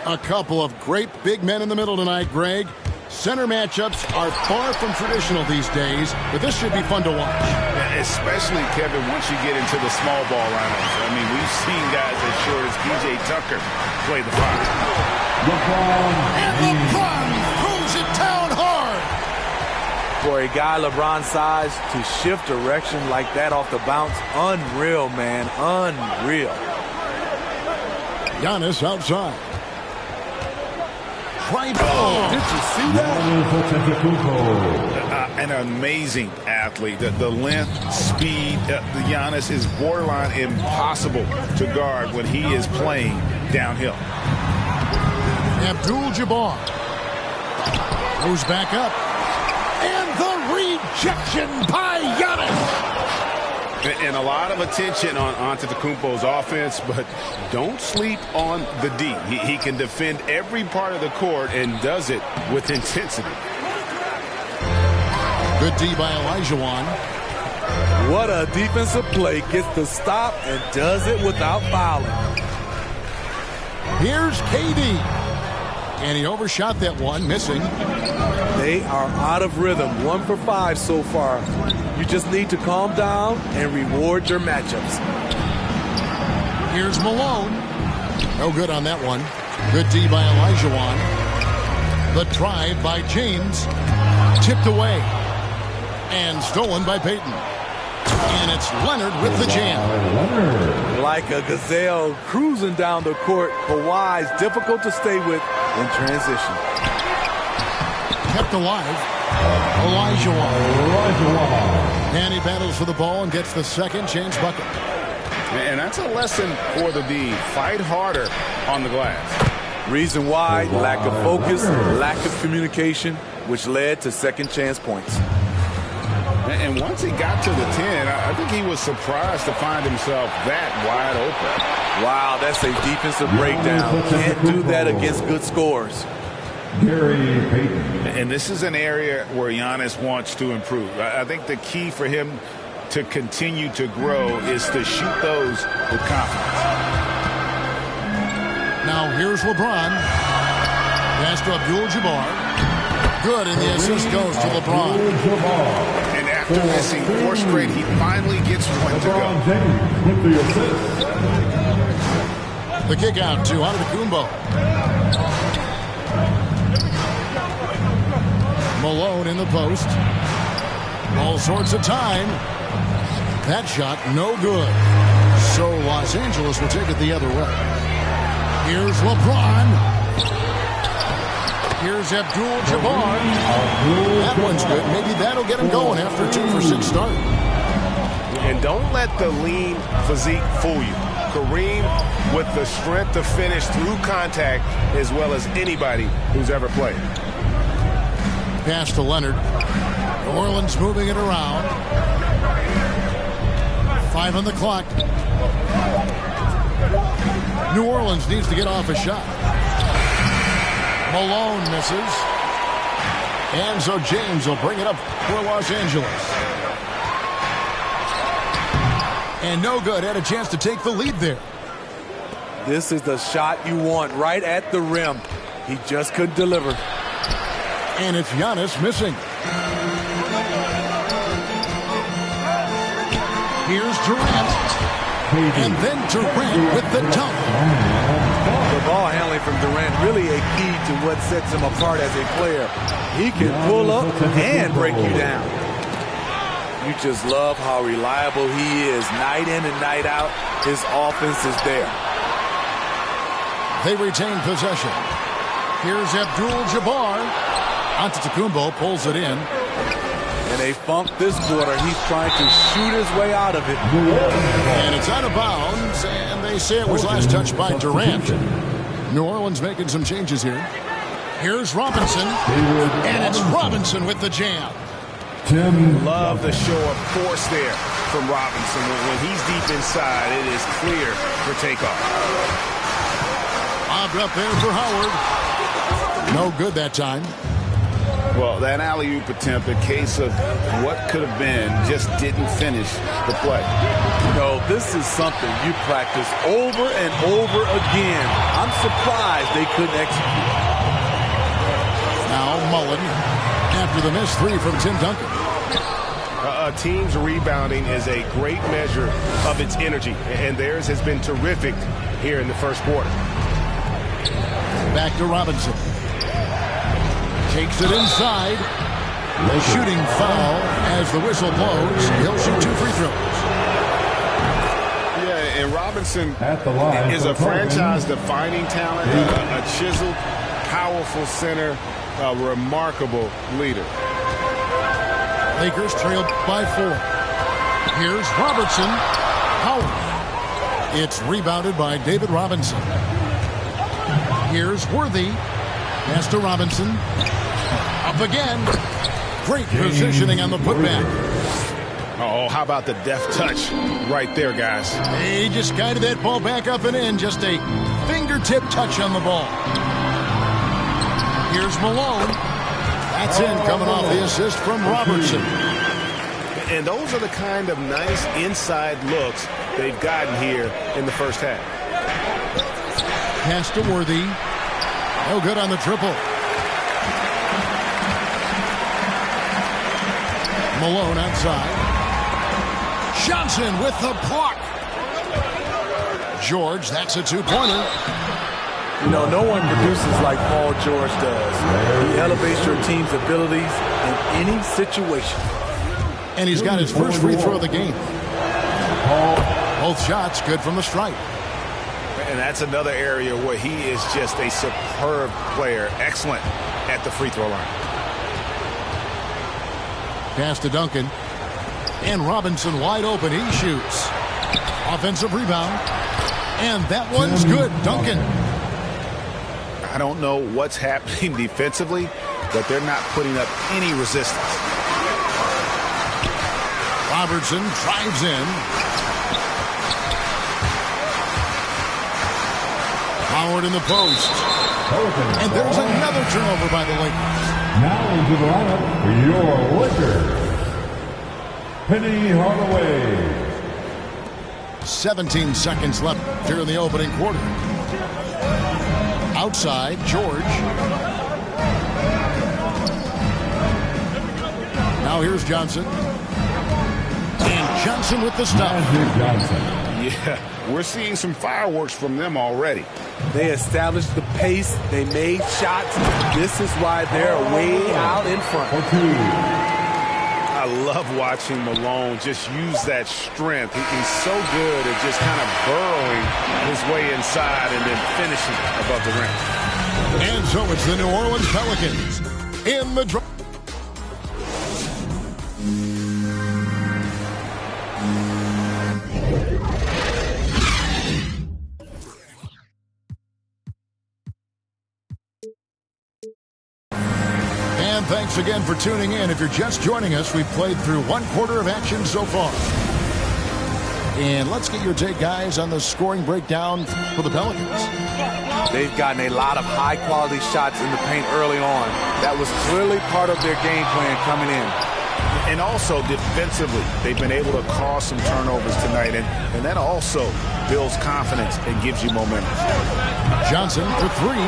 A couple of great big men in the middle tonight, Greg. Center matchups are far from traditional these days, but this should be fun to watch. Yeah, especially, Kevin, once you get into the small ball lineups. I mean, we've seen guys as short as P.J. Tucker play the five. And LeBron throws it down hard. For a guy LeBron's size to shift direction like that off the bounce, unreal, man, unreal. Giannis outside. Right. Oh, did you see that? An amazing athlete. The length, speed, the Giannis is borderline impossible to guard when he is playing downhill. Abdul-Jabbar goes back up. And the rejection by Giannis. And a lot of attention on Antetokounmpo's offense, but don't sleep on the D. He can defend every part of the court and does it with intensity. Good D by Olajuwon. What a defensive play. Gets the stop and does it without fouling. Here's KD. And he overshot that one, missing. They are out of rhythm. 1 for 5 so far. You just need to calm down and reward your matchups. Here's Malone. No good on that one. Good D by Olajuwon. The drive by James. Tipped away. And stolen by Payton. And it's Leonard with the jam. Like a gazelle cruising down the court, Kawhi's difficult to stay with in transition. Kept alive. Olajuwon. And he battles for the ball and gets the second chance bucket. And that's a lesson for the D. Fight harder on the glass. Reason why, lack of focus, lack of communication, which led to second chance points. And once he got to the 10, I think he was surprised to find himself that wide open. Wow, that's a defensive breakdown. Can't do that against good scores. Gary Payton. And this is an area where Giannis wants to improve. I think the key for him to continue to grow is to shoot those with confidence. Now here's LeBron. Pass to Abdul-Jabbar. Good, and the assist goes to LeBron. And After missing 4 straight, he finally gets one to go. James with the assist. The kick out to Antetokounmpo. Malone in the post. All sorts of time. That shot no good. So Los Angeles will take it the other way. Here's LeBron. Here's Abdul-Jabbar. That one's good. Maybe that'll get him going after a 2-for-6 start. And don't let the lean physique fool you. Kareem with the strength to finish through contact as well as anybody who's ever played. Pass to Leonard. New Orleans moving it around. 5 on the clock. New Orleans needs to get off a shot. Malone misses. And so James will bring it up for Los Angeles. And no good. Had a chance to take the lead there. This is the shot you want right at the rim. He just couldn't deliver. And it's Giannis missing. Here's Durant. And then Durant with the dunk. The ball handling from Durant really a key to what sets him apart as a player. He can pull up and break you down. You just love how reliable he is night in and night out. His offense is there. They retain possession. Here's Abdul-Jabbar. Antetokounmpo pulls it in. And they funk this quarter. He's trying to shoot his way out of it. And it's out of bounds, and they say it was last touched by Durant. New Orleans making some changes here. Here's Robinson. And it's Robinson with the jam. Love the show of force there from Robinson. When he's deep inside, it is clear for takeoff. Bobbed up there for Howard. No good that time. Well, that alley-oop attempt, a case of what could have been, just didn't finish the play. You know, this is something you practice over and over again. I'm surprised they couldn't execute. Now Mullen after the missed 3 from Tim Duncan. A team's rebounding is a great measure of its energy, and theirs has been terrific here in the first quarter. Back to Robinson. Takes it inside. Shooting foul as the whistle blows. He'll shoot 2 free throws. Yeah, and Robinson is a franchise-defining talent, a chiseled, powerful center, a remarkable leader. Lakers trail by 4. Here's Robertson. Howard. It's rebounded by David Robinson. Here's Worthy. Pass to Robinson. Up again. Great positioning on the putback. Oh, how about the deft touch right there, guys? He just guided that ball back up and in. Just a fingertip touch on the ball. Here's Malone. That's in, coming off the assist from Robertson. And those are the kind of nice inside looks they've gotten here in the first half. Pass to Worthy. No good on the triple. Malone outside. Johnson with the block. George, that's a 2-pointer. You know, no one produces like Paul George does. He elevates your team's abilities in any situation. And he's got his first free throw of the game. Both shots good from the stripe. And that's another area where he is just a superb player. Excellent at the free throw line. Pass to Duncan. And Robinson wide open. He shoots. Offensive rebound. And that one's good. Duncan. I don't know what's happening defensively, but they're not putting up any resistance. Robertson drives in. Howard in the post. And there's another turnover by the Lakers. Now into the lineup for your Lakers, Penny Hardaway. 17 seconds left here in the opening quarter. Outside, George. Now here's Johnson. And Johnson with the stop. Yeah, we're seeing some fireworks from them already. They established the pace. They made shots. This is why they're way out in front. I love watching Malone just use that strength. He's so good at just kind of burrowing his way inside and then finishing above the rim. And so it's the New Orleans Pelicans in the draw. And thanks again for tuning in. If you're just joining us, we've played through 1/4 of action so far. And let's get your take, guys, on the scoring breakdown for the Pelicans. They've gotten a lot of high-quality shots in the paint early on. That was clearly part of their game plan coming in. And also defensively, they've been able to cause some turnovers tonight, and that also builds confidence and gives you momentum. Johnson for three.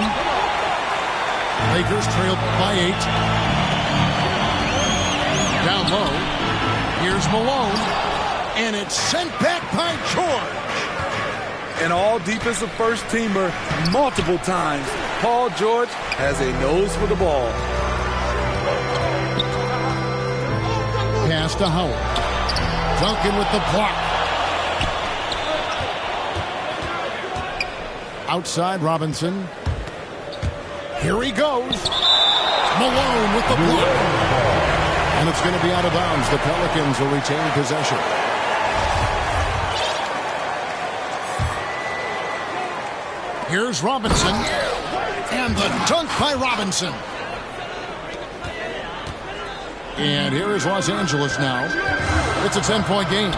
Lakers trail by 8. Down low. Here's Malone. And it's sent back by George. An all-defensive first-teamer multiple times. Paul George has a nose for the ball. Pass to Howard. Duncan with the block. Outside Robinson. Here he goes. Malone with the block. And it's going to be out of bounds. The Pelicans will retain possession. Here's Robinson. And the dunk by Robinson. And here is Los Angeles now. It's a 10-point game.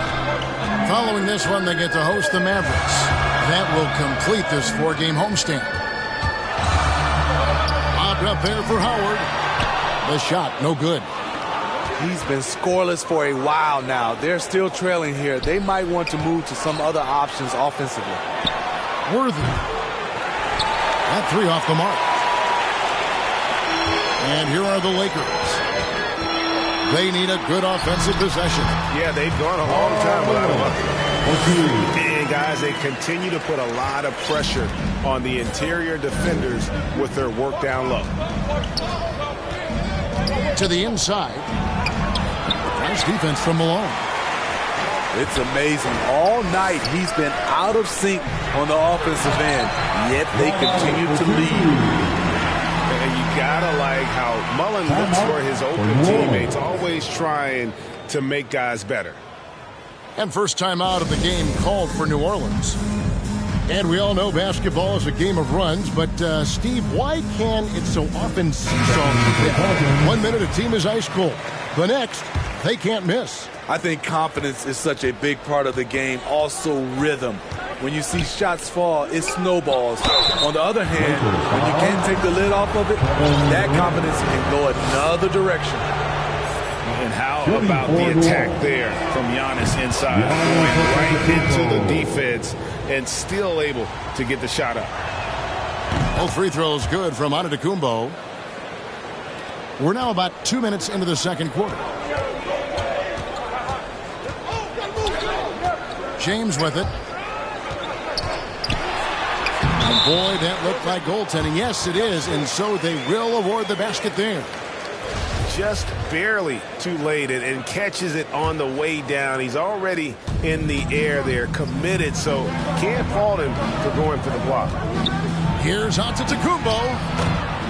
Following this one, they get to host the Mavericks. That will complete this 4-game homestand. Lobbed up there for Howard. The shot, no good. He's been scoreless for a while now. They're still trailing here. They might want to move to some other options offensively. Worthy. That 3 off the mark. And here are the Lakers. They need a good offensive possession. Yeah, they've gone a long time without a bucket. And guys, they continue to put a lot of pressure on the interior defenders with their work down low. To the inside. Nice defense from Malone. It's amazing. All night he's been out of sync on the offensive end, yet they continue to lead. And you gotta like how Mullen looks for his open teammates, always trying to make guys better. And first time out of the game called for New Orleans. And we all know basketball is a game of runs, but Steve, why can it so often seesaw? 1 minute a team is ice cold. The next, they can't miss. I think confidence is such a big part of the game. Also rhythm. When you see shots fall, it snowballs. On the other hand, when you can't take the lid off of it, that confidence can go another direction. And how about the attack there from Giannis inside? Going right into the defense and still able to get the shot up. All free throws good from Antetokounmpo. We're now about 2 minutes into the second quarter. James with it. And boy, that looked like goaltending. Yes, it is, and so they will award the basket there. Just barely too late and catches it on the way down. He's already in the air there, committed, so can't fault him for going for the block. Here's Antetokounmpo.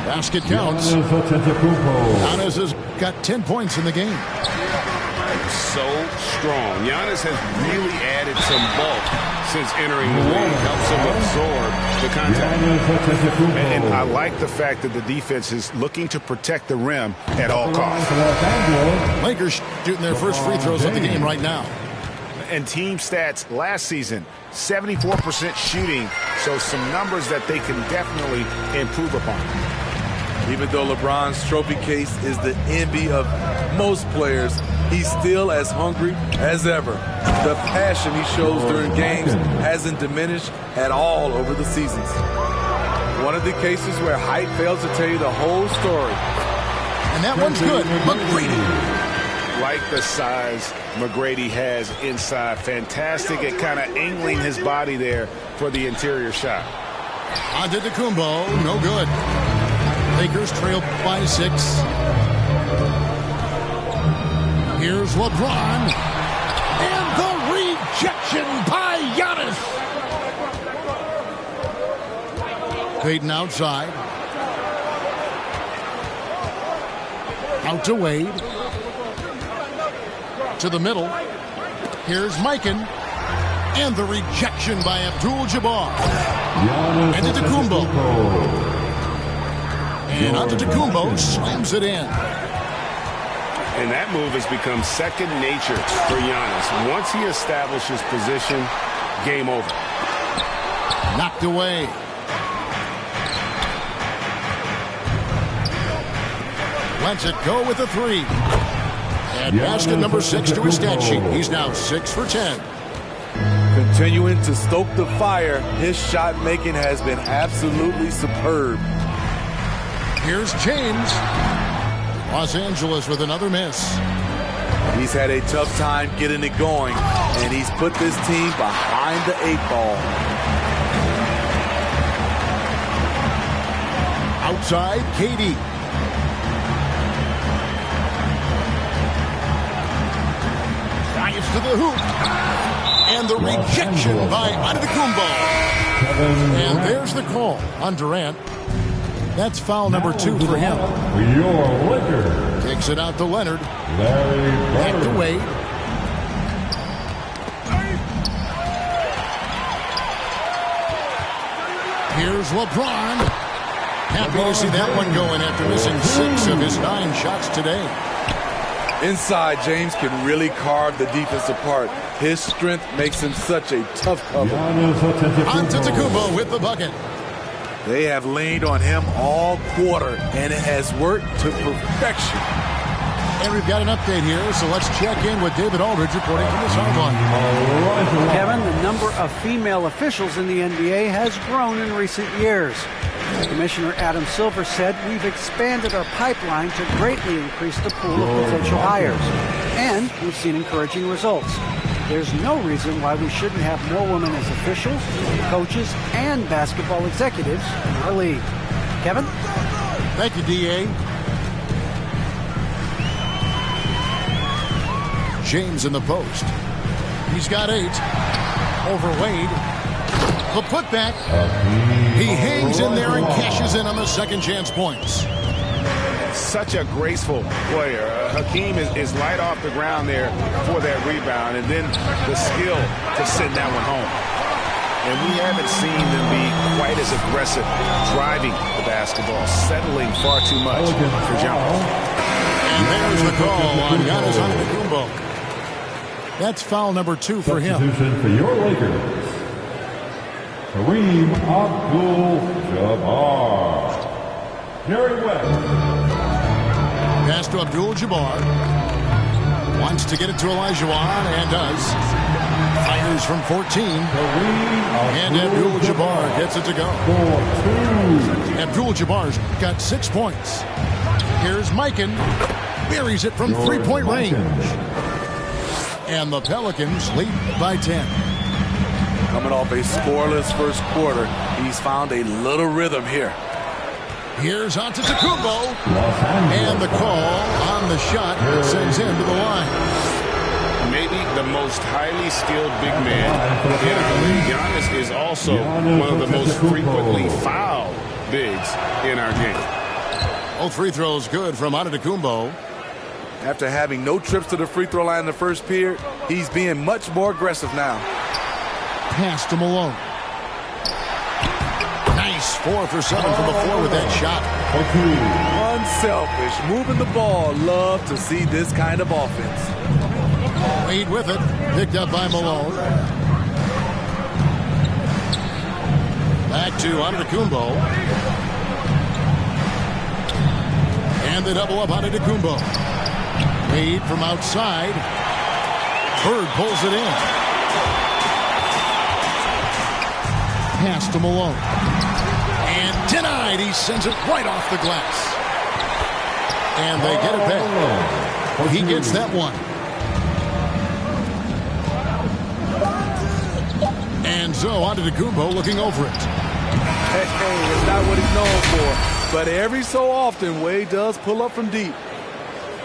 Basket counts. Giannis has got 10 points in the game. So strong. Giannis has really added some bulk since entering the league. Helps him absorb the contact. And I like the fact that the defense is looking to protect the rim at all costs. Lakers shooting their first free throws of the game right now. And team stats last season, 74% shooting. So some numbers that they can definitely improve upon. Even though LeBron's trophy case is the envy of most players, he's still as hungry as ever. The passion he shows during games hasn't diminished at all over the seasons. One of the cases where height fails to tell you the whole story. And that one's good. McGrady. like the size McGrady has inside. Fantastic at kind of angling his body there for the interior shot. Antetokounmpo, no good. Lakers trail by 6. Here's LeBron. And the rejection by Giannis. Payton outside. Out to Wade. To the middle. Here's Mikan. And the rejection by Abdul-Jabbar. Antetokounmpo. And Antetokounmpo slams it in. And that move has become second nature for Giannis. Once he establishes position, game over. Knocked away. Lets it go with a 3. And basket number 6 to his stat sheet. He's now 6 for 10. Continuing to stoke the fire, his shot making has been absolutely superb. Here's James. Los Angeles with another miss. He's had a tough time getting it going, and he's put this team behind the 8 ball. Outside, KD. Drives to the hoop. And the rejection by Antetokounmpo. And there's the call on Durant. That's foul number 2 for him. Your Lakers. Takes it out to Leonard. Larry Back to Bird. Wade. Here's LeBron. Happy to see that one going after missing 6 of his 9 shots today. Inside, James can really carve the defense apart. His strength makes him such a tough cover. Antetokounmpo with the bucket. They have leaned on him all quarter, and it has worked to perfection. And we've got an update here, so let's check in with David Aldridge reporting from the sideline. Kevin, the number of female officials in the NBA has grown in recent years. Commissioner Adam Silver said, "We've expanded our pipeline to greatly increase the pool of potential hires, and we've seen encouraging results. There's no reason why we shouldn't have more women as officials, coaches, and basketball executives in our league." Kevin? Thank you, D.A. James in the post. He's got 8. Over Wade. The putback. He hangs in there and cashes in on the second chance points. Such a graceful player. Hakeem is light off the ground there for that rebound, and then the skill to send that one home. And we haven't seen them be quite as aggressive driving the basketball, settling far too much for jumpers. And there's the call on Giannis Antetokounmpo. That's foul number 2 for him. Substitution for your Lakers. Kareem Abdul-Jabbar. Jerry West. Pass to Abdul-Jabbar. Wants to get it to Olajuwon and does. Fires from 14. And Abdul-Jabbar gets it to go. Abdul-Jabbar's got 6 points. Here's Mikan. Buries it from 3-point range. And the Pelicans lead by 10. Coming off a scoreless first quarter, he's found a little rhythm here. Here's Antetokounmpo. And the call on the shot that sends him to the line. Maybe the most highly skilled big man in our league. Giannis is also one of the most frequently fouled bigs in our game. All free throws good from Antetokounmpo. After having no trips to the free throw line in the first period, he's being much more aggressive now. Pass to Malone. Nice 4 for 7 from the floor with that shot. Unselfish, moving the ball. Love to see this kind of offense. Wade with it, picked up by Malone. Back to Antetokounmpo. And the double up Antetokounmpo. Wade from outside. Bird pulls it in. Pass to Malone. And denied. He sends it right off the glass. And they get it back. He gets that one. And so Antetokounmpo looking over it. Hey, it's not what he's known for. But every so often, Wade does pull up from deep.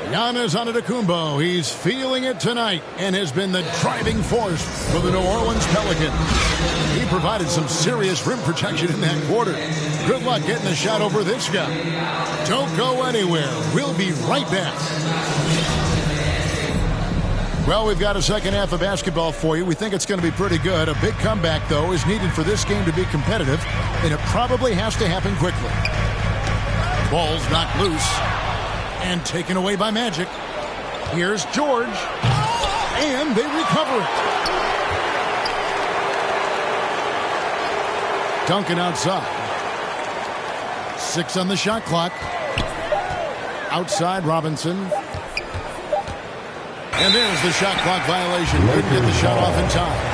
Giannis Antetokounmpo, he's feeling it tonight and has been the driving force for the New Orleans Pelicans. He provided some serious rim protection in that quarter. Good luck getting the shot over this guy. Don't go anywhere. We'll be right back. Well, we've got a second half of basketball for you. We think it's going to be pretty good. A big comeback, though, is needed for this game to be competitive, and it probably has to happen quickly. Ball's knocked loose and taken away by Magic. Here's George, and they recover it. Duncan outside. 6 on the shot clock. Outside Robinson. And there's the shot clock violation. Couldn't get the shot off in time.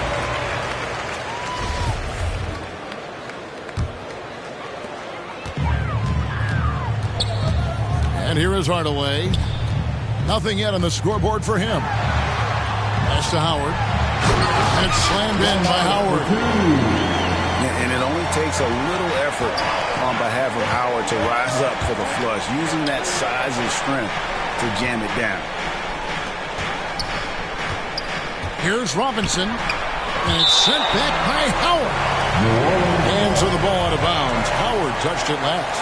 And here is Hardaway. Nothing yet on the scoreboard for him. Pass to Howard. And it's slammed in by Howard. And it only takes a little effort on behalf of Howard to rise up for the flush, using that size and strength to jam it down. Here's Robinson. And it's sent back by Howard. And so the ball out of bounds. Howard touched it last.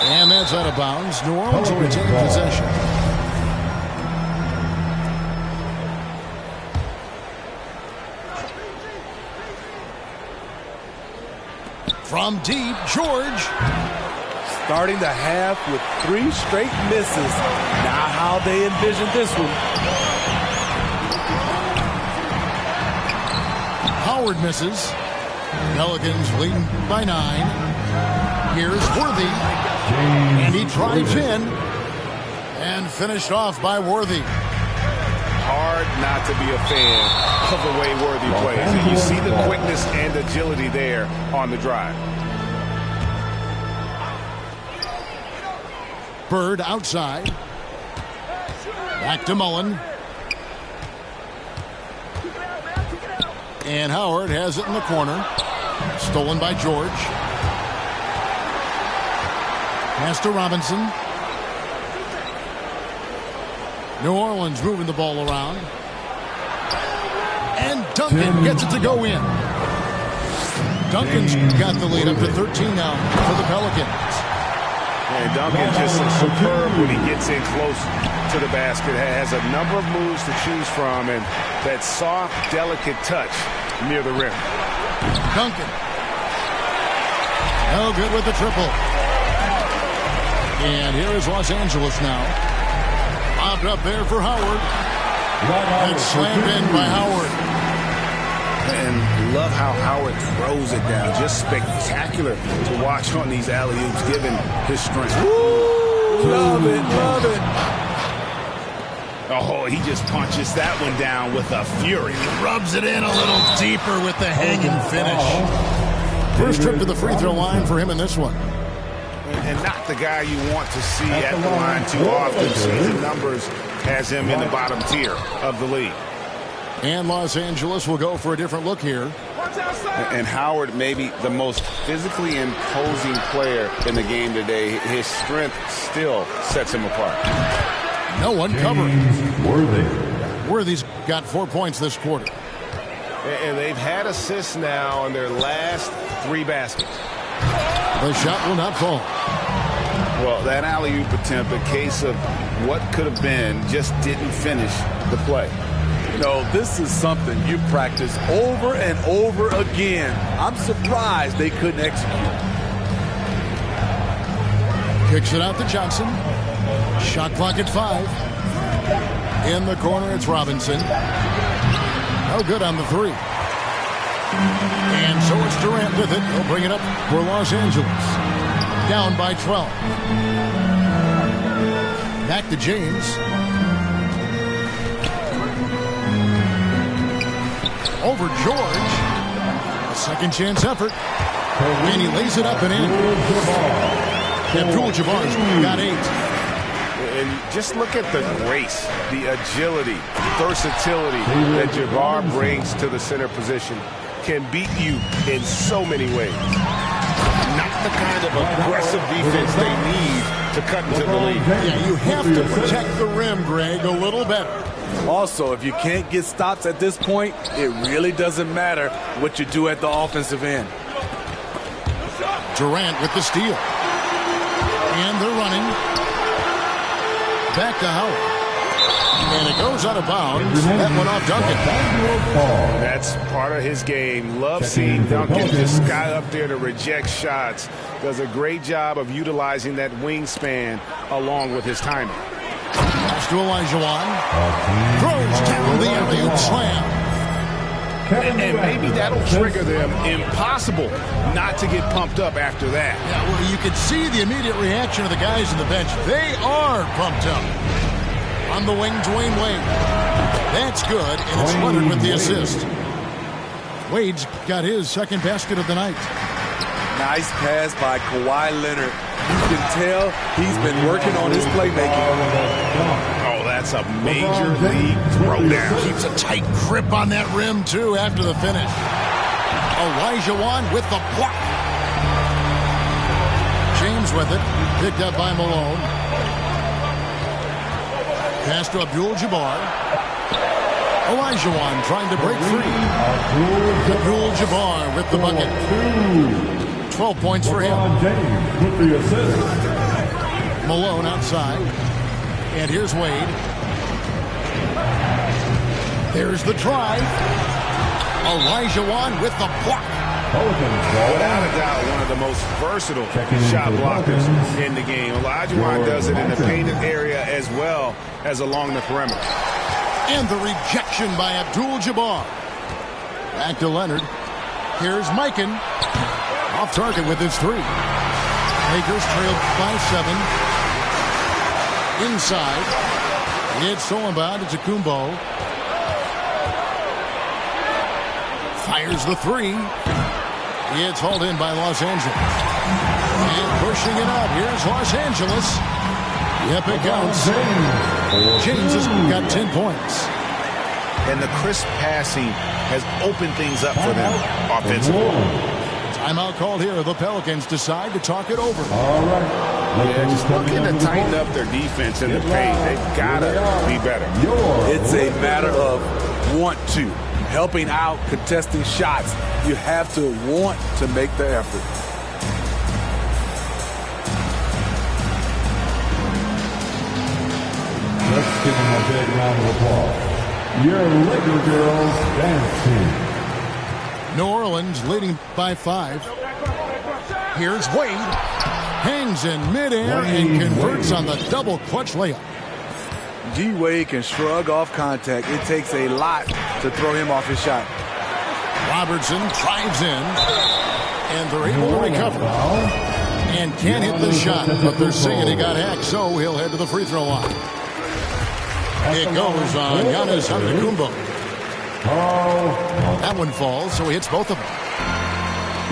And that's out of bounds. New Orleans will retain possession. From deep, George. Starting the half with 3 straight misses. Not how they envisioned this one. Howard misses. Pelicans leading by 9. Here's Worthy. And he drives in. And finished off by Worthy. Hard not to be a fan of the way Worthy plays. And you see the quickness and agility there on the drive. Bird outside. Back to Mullen. And Howard has it in the corner. Stolen by George. Pass to Robinson. New Orleans moving the ball around. And Duncan gets it to go in. Duncan's got the lead up to 13 now for the Pelicans. And Duncan just superb when he gets in close to the basket. Has a number of moves to choose from, and that soft, delicate touch near the rim. Duncan. No good with the triple. And here is Los Angeles now. Lobbed up there for Howard. And slammed in by Howard. And love how Howard throws it down. Just spectacular to watch on these alley-oops, given his strength. Woo! Love it, love it. Oh, he just punches that one down with a fury. Rubs it in a little deeper with the hanging finish. First trip to the free throw line for him in this one. And not the guy you want to see at the line too often. See the numbers has him in the bottom tier of the league. And Los Angeles will go for a different look here. And Howard may be the most physically imposing player in the game today. His strength still sets him apart. No one covering. Worthy's got 4 points this quarter. And they've had assists now on their last 3 baskets. The shot will not fall. Well, that alley-oop attempt, a case of what could have been, just didn't finish the play. You know, this is something you practice over and over again. I'm surprised they couldn't execute. Kicks it out to Johnson. Shot clock at 5. In the corner, it's Robinson. No good on the 3. And so it's Durant with it. He'll bring it up for Los Angeles. Down by 12. Back to James. Over George. A second chance effort. And he lays it up and in. Abdul-Jabbar's got 8. and just look at the grace, the agility, versatility that Jabbar brings to the center position. Can beat you in so many ways. Not the kind of aggressive defense they need to cut into the lead. Yeah, you have to protect the rim, Greg, a little better. Also, if you can't get stops at this point, it really doesn't matter what you do at the offensive end. Durant with the steal. And they're running. Back to Howard. And it goes out of bounds. That went off Duncan. That's part of his game. Love seeing Duncan just sky up there to reject shots. Does a great job of utilizing that wingspan along with his timing. Pass to Olajuwon. Throws down the alley-oop slam. And maybe that'll trigger them. Impossible not to get pumped up after that. Yeah, well, you can see the immediate reaction of the guys on the bench. They are pumped up. On the wing, Dwayne Wade. That's good, and it's Leonard with the assist. Wade's got his second basket of the night. Nice pass by Kawhi Leonard. You can tell he's been working on his playmaking. Oh, that's a major league throwdown. Keeps a tight grip on that rim, too, after the finish. Olajuwon with the block. James with it. Picked up by Malone. Pass to Abdul-Jabbar. Olajuwon trying to break free. Abdul-Jabbar with the bucket. 12 points for him. Malone outside. And here's Wade. There's the drive. Olajuwon with the block. Without a doubt, one of the most versatile shot blockers in the game. Olajuwon does it in the painted area as well as along the perimeter. And the rejection by Abdul-Jabbar. Back to Leonard. Here's Mikan. Off target with his three. Lakers trailed by 7. Inside. It's Solomon to Kumbo. Fires the three. It's hauled in by Los Angeles. And pushing it out. Here's Los Angeles. Yep, it counts. James has got 10 points. And the crisp passing has opened things up for them offensively. Timeout called here. The Pelicans decide to talk it over. All right. Yeah, just looking to tighten up their defense in the paint. They've got to be better. It's a matter of want to. Helping out, contesting shots. You have to want to make the effort. Let's give them a big round of applause. Your Laker girls dance team. New Orleans leading by 5. Here's Wade. Hangs in midair and converts on the double clutch layup. D-Wade can shrug off contact. It takes a lot to throw him off his shot. Robertson drives in, and they're able to recover. And can't hit the shot, but they're saying he got hacked, so he'll head to the free throw line. It goes on Giannis Antetokounmpo. That one falls, so he hits both of them.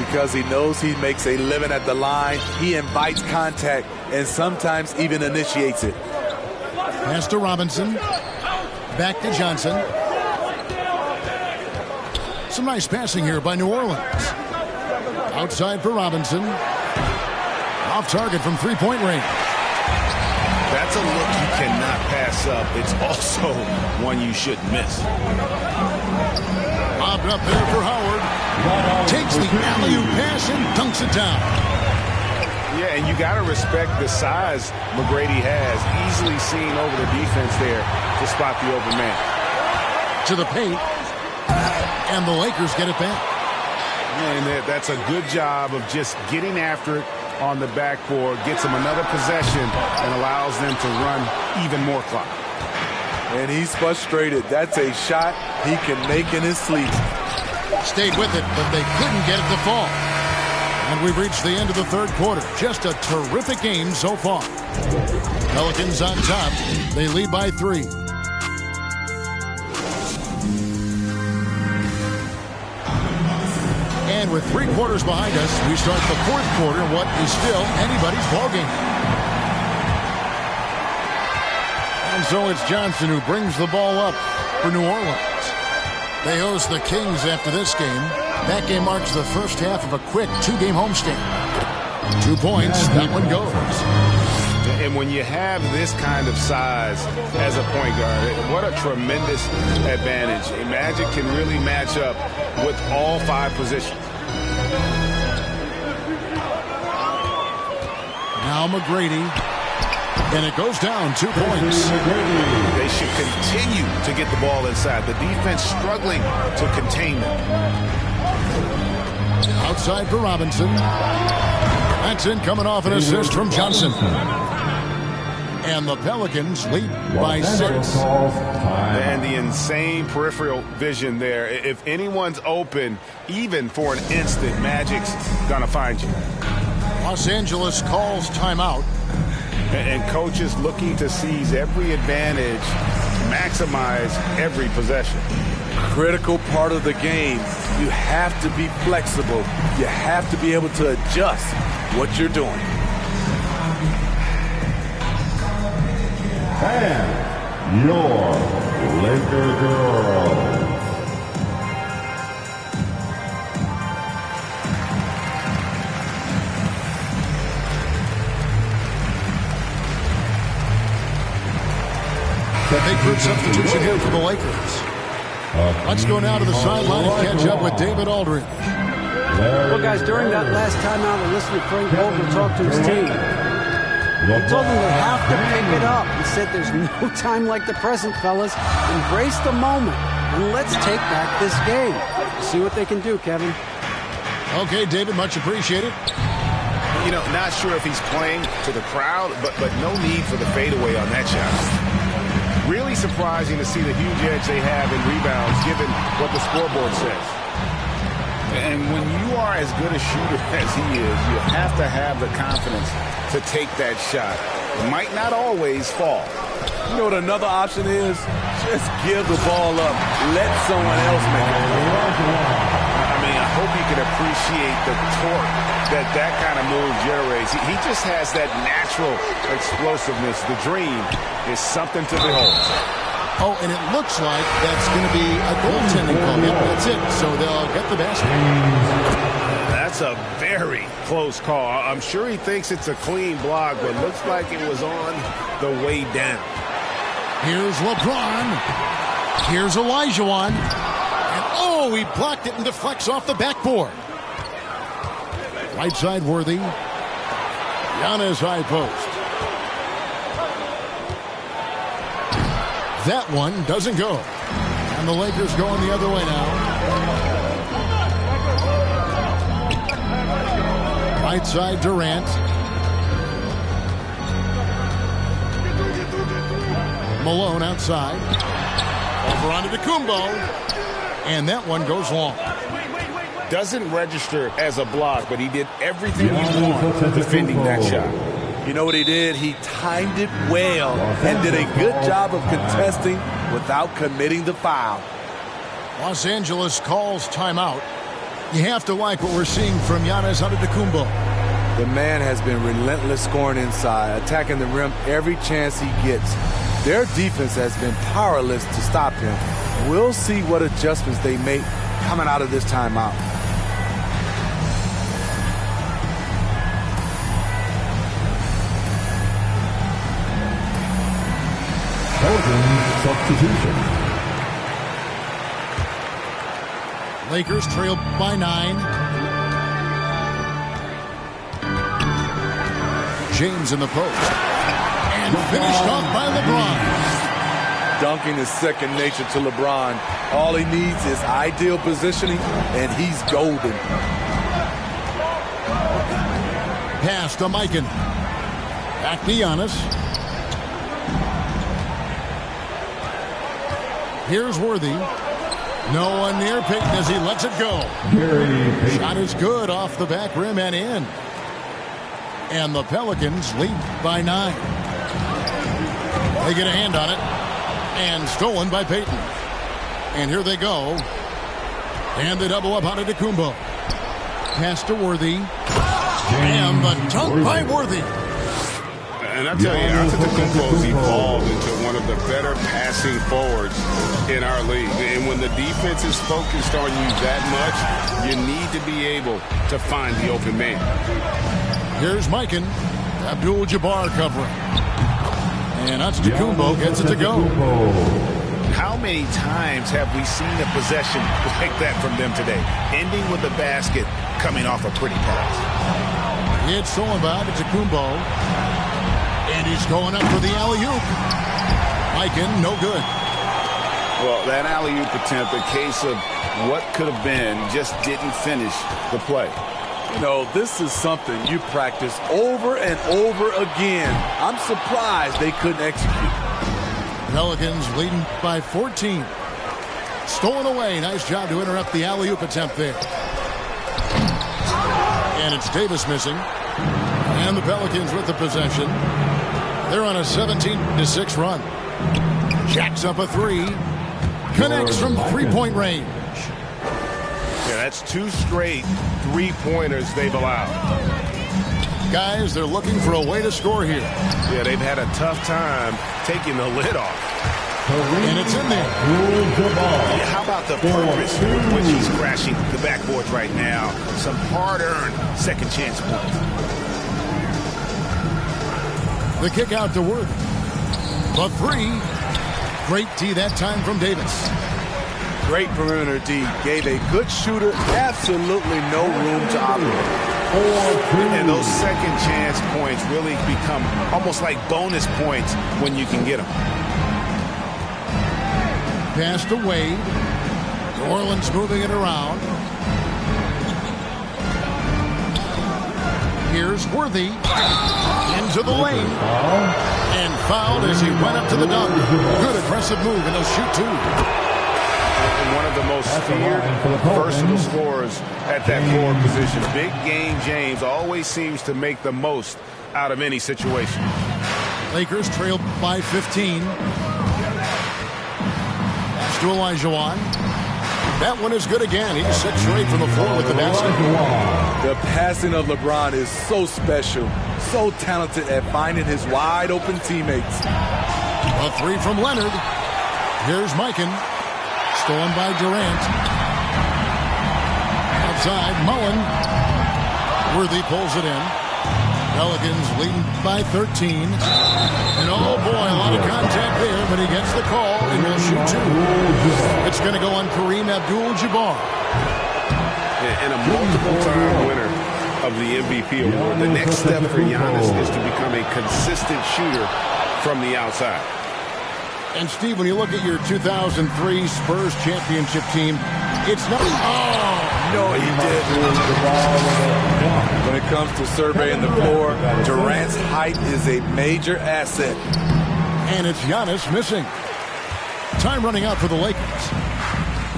Because he knows he makes a living at the line, he invites contact and sometimes even initiates it. Pass to Robinson. Back to Johnson. Some nice passing here by New Orleans. Outside for Robinson. Off target from three-point range. That's a look you cannot pass up. It's also one you shouldn't miss. Bobbed up there for Howard. Takes the alley-oop pass and dunks it down. Yeah, and you got to respect the size McGrady has. Easily seen over the defense there to spot the open man. To the paint. And the Lakers get it back. And that's a good job of just getting after it on the backboard. Gets them another possession and allows them to run even more clock. And he's frustrated. That's a shot he can make in his sleep. Stayed with it, but they couldn't get it to fall. And we've reached the end of the third quarter. Just a terrific game so far. Pelicans on top. They lead by 3. And with 3 quarters behind us, we start the fourth quarter in what is still anybody's ballgame. And so it's Johnson who brings the ball up for New Orleans. They host the Kings after this game. That game marks the first half of a quick 2-game homestand. 2 points, that one goes. And when you have this kind of size as a point guard, what a tremendous advantage. Magic can really match up with all 5 positions. Now McGrady, and it goes down 2 points. They should continue to get the ball inside. The defense struggling to contain them. Outside for Robinson. That's in, coming off an assist from Johnson. And the Pelicans lead by 6. And the insane peripheral vision there. If anyone's open, even for an instant, Magic's gonna find you. Los Angeles calls timeout. And coaches looking to seize every advantage, maximize every possession. Critical part of the game. You have to be flexible. You have to be able to adjust what you're doing. And your Laker girl. The big group substitution here for the Lakers. Let's go now to the sideline and catch up with David Aldridge. Well, guys, during that last timeout, I listened to Frank Vogel talk to his team. He told them they have to pick it up. He said there's no time like the present, fellas. Embrace the moment, and let's take back this game. See what they can do, Kevin. Okay, David, much appreciated. You know, not sure if he's playing to the crowd, but no need for the fadeaway on that shot. Really surprising to see the huge edge they have in rebounds, given what the scoreboard says. And when you are as good a shooter as he is, you have to have the confidence to take that shot. It might not always fall. You know what another option is? Just give the ball up. Let someone else make it. I mean, I hope you can appreciate the torque that kind of move generates. He just has that natural explosiveness. The dream is something to behold. Oh, and it looks like that's going to be a goaltending call. Yep, that's it. So they'll get the basket. That's a very close call. I'm sure he thinks it's a clean block, but looks like it was on the way down. Here's LeBron. Here's Olajuwon. And oh, he blocked it and deflects off the backboard. Right side Worthy. Giannis high post. That one doesn't go. And the Lakers going the other way now. Right side Durant. Malone outside. Over onto Kumbo. And that one goes long. Doesn't register as a block, but he did everything he wanted defending that shot. You know what he did? He timed it well and did a good job of contesting without committing the foul. Los Angeles calls timeout. You have to like what we're seeing from Giannis Antetokounmpo. The man has been relentless scoring inside, attacking the rim every chance he gets. Their defense has been powerless to stop him. We'll see what adjustments they make coming out of this timeout. Substitution. Lakers trail by 9. James in the post. And finished off by LeBron. Dunking is second nature to LeBron. All he needs is ideal positioning, and he's golden. Pass to Mikan. Back to Giannis. Here's Worthy. No one near Payton as he lets it go. Shot is good off the back rim and in. And the Pelicans lead by 9. They get a hand on it. And stolen by Payton. And here they go. And they double up on Antetokounmpo. Pass to Worthy. And the dunk by Worthy. And I tell you, Antetokounmpo's evolved into one of the better passing forwards in our league. And when the defense is focused on you that much, you need to be able to find the open man. Here's Mikan. Abdul-Jabbar covering. And Antetokounmpo gets it to go. How many times have we seen a possession like that from them today? Ending with a basket, coming off a pretty pass. It's Solomon Antetokounmpo. And he's going up for the alley-oop. Mikan, no good. Well, that alley-oop attempt, a case of what could have been, just didn't finish the play. You know, this is something you practice over and over again. I'm surprised they couldn't execute. Pelicans leading by 14. Stolen away. Nice job to interrupt the alley-oop attempt there. And it's Davis missing. And the Pelicans with the possession. They're on a 17-6 run. Jacks up a three. Connects from three-point range. Yeah, that's 2 straight three-pointers they've allowed. Guys, they're looking for a way to score here. Yeah, they've had a tough time taking the lid off. And it's in there. Yeah, how about the purpose with which he's crashing the backboards right now? Some hard-earned second chance points. The kick out to Worthy. The three. Great D that time from Davis. Great perimeter D. Gave a good shooter absolutely no room to operate. And those second chance points really become almost like bonus points when you can get them. Pass to Wade. New Orleans moving it around. Here's Worthy. Into the lane. And fouled as he went up to the dunk. Good aggressive move, and he'll shoot two. And one of the most feared, versatile scorers at that forward position. Big game James always seems to make the most out of any situation. Lakers trailed by 15. Pass to Olajuwon. That one is good again. He's 6 straight from the floor with the basket. The passing of LeBron is so special, so talented at finding his wide open teammates. A three from Leonard. Here's Mikan. Stolen by Durant. Outside, Mullen. Worthy pulls it in. Pelicans leading by 13. And oh boy, a lot of contact there, but he gets the call and will shoot two. It's going to go on Kareem Abdul-Jabbar. And a multiple-time winner of the MVP award. The next step for Giannis is to become a consistent shooter from the outside. And Steve, when you look at your 2003 Spurs championship team, it's not. Oh, no, he didn't. When it comes to surveying the floor, Durant's height is a major asset. And it's Giannis missing. Time running out for the Lakers.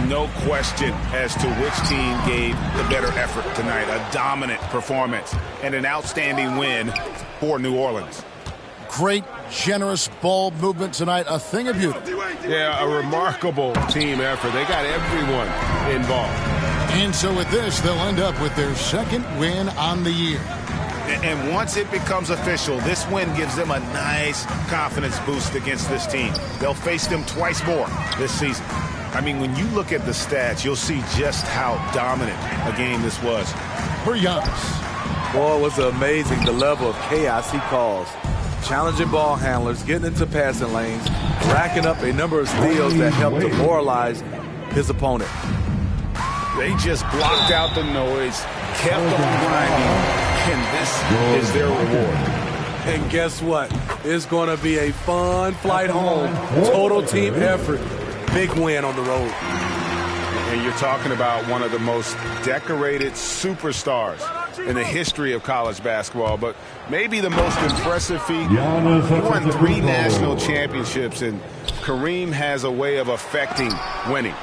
No question as to which team gave the better effort tonight. A dominant performance and an outstanding win for New Orleans. Great, generous ball movement tonight. A thing of beauty. Yeah, a remarkable team effort. They got everyone involved. And so with this, they'll end up with their second win on the year. And once it becomes official, this win gives them a nice confidence boost against this team. They'll face them twice more this season. I mean, when you look at the stats, you'll see just how dominant a game this was. For Giannis. Boy, it was amazing the level of chaos he caused. Challenging ball handlers, getting into passing lanes, racking up a number of steals that helped demoralize his opponent. They just blocked out the noise, kept on grinding, and this is their reward. And guess what? It's going to be a fun flight home. Total team effort. Big win on the road. And you're talking about one of the most decorated superstars in the history of college basketball, but maybe the most impressive feat. He won 3 national championships, and Kareem has a way of affecting winning.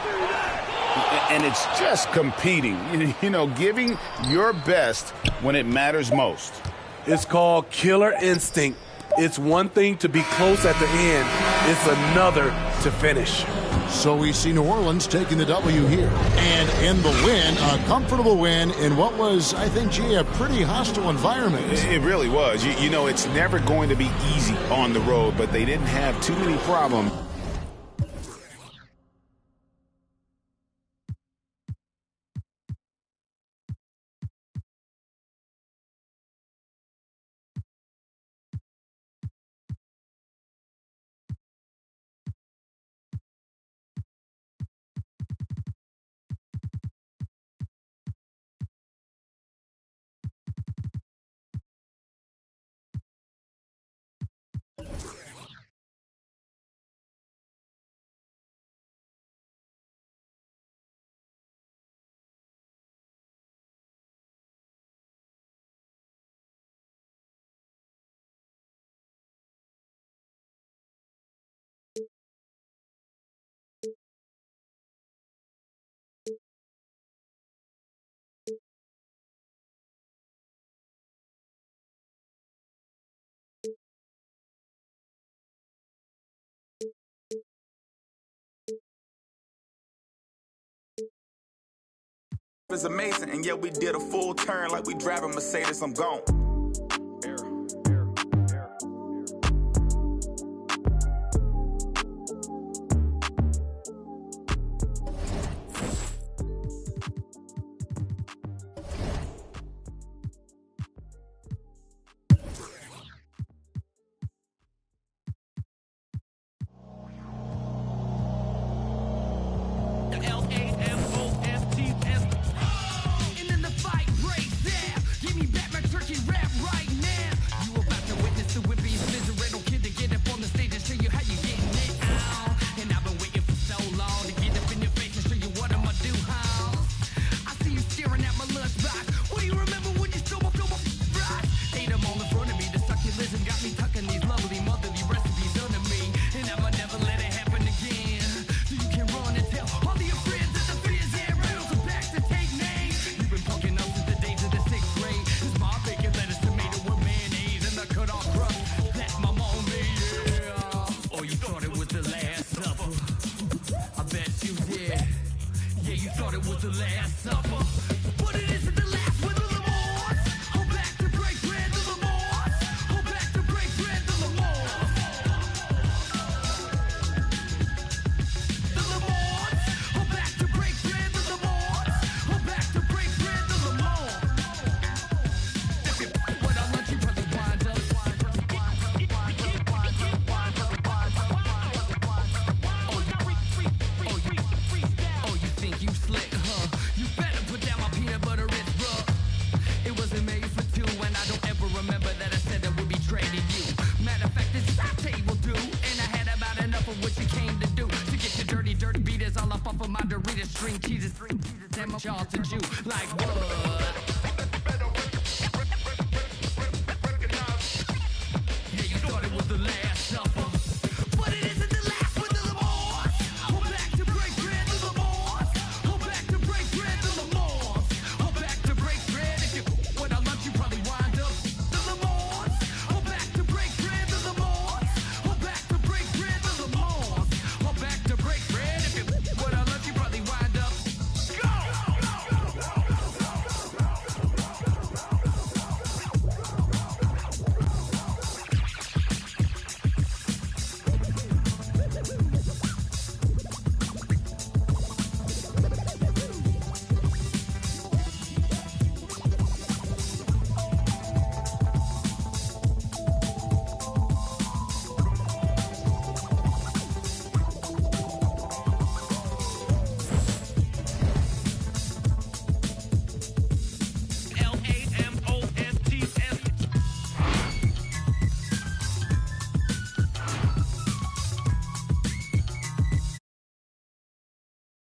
And it's just competing, you know, giving your best when it matters most. It's called killer instinct. It's one thing to be close at the end. It's another to finish. So we see New Orleans taking the W here. And in the win, a comfortable win in what was, I think, G, a pretty hostile environment. It really was. You know, it's never going to be easy on the road, but they didn't have too many problems. It's amazing, and yet we did a full turn like we driving Mercedes. I'm gone. Charlton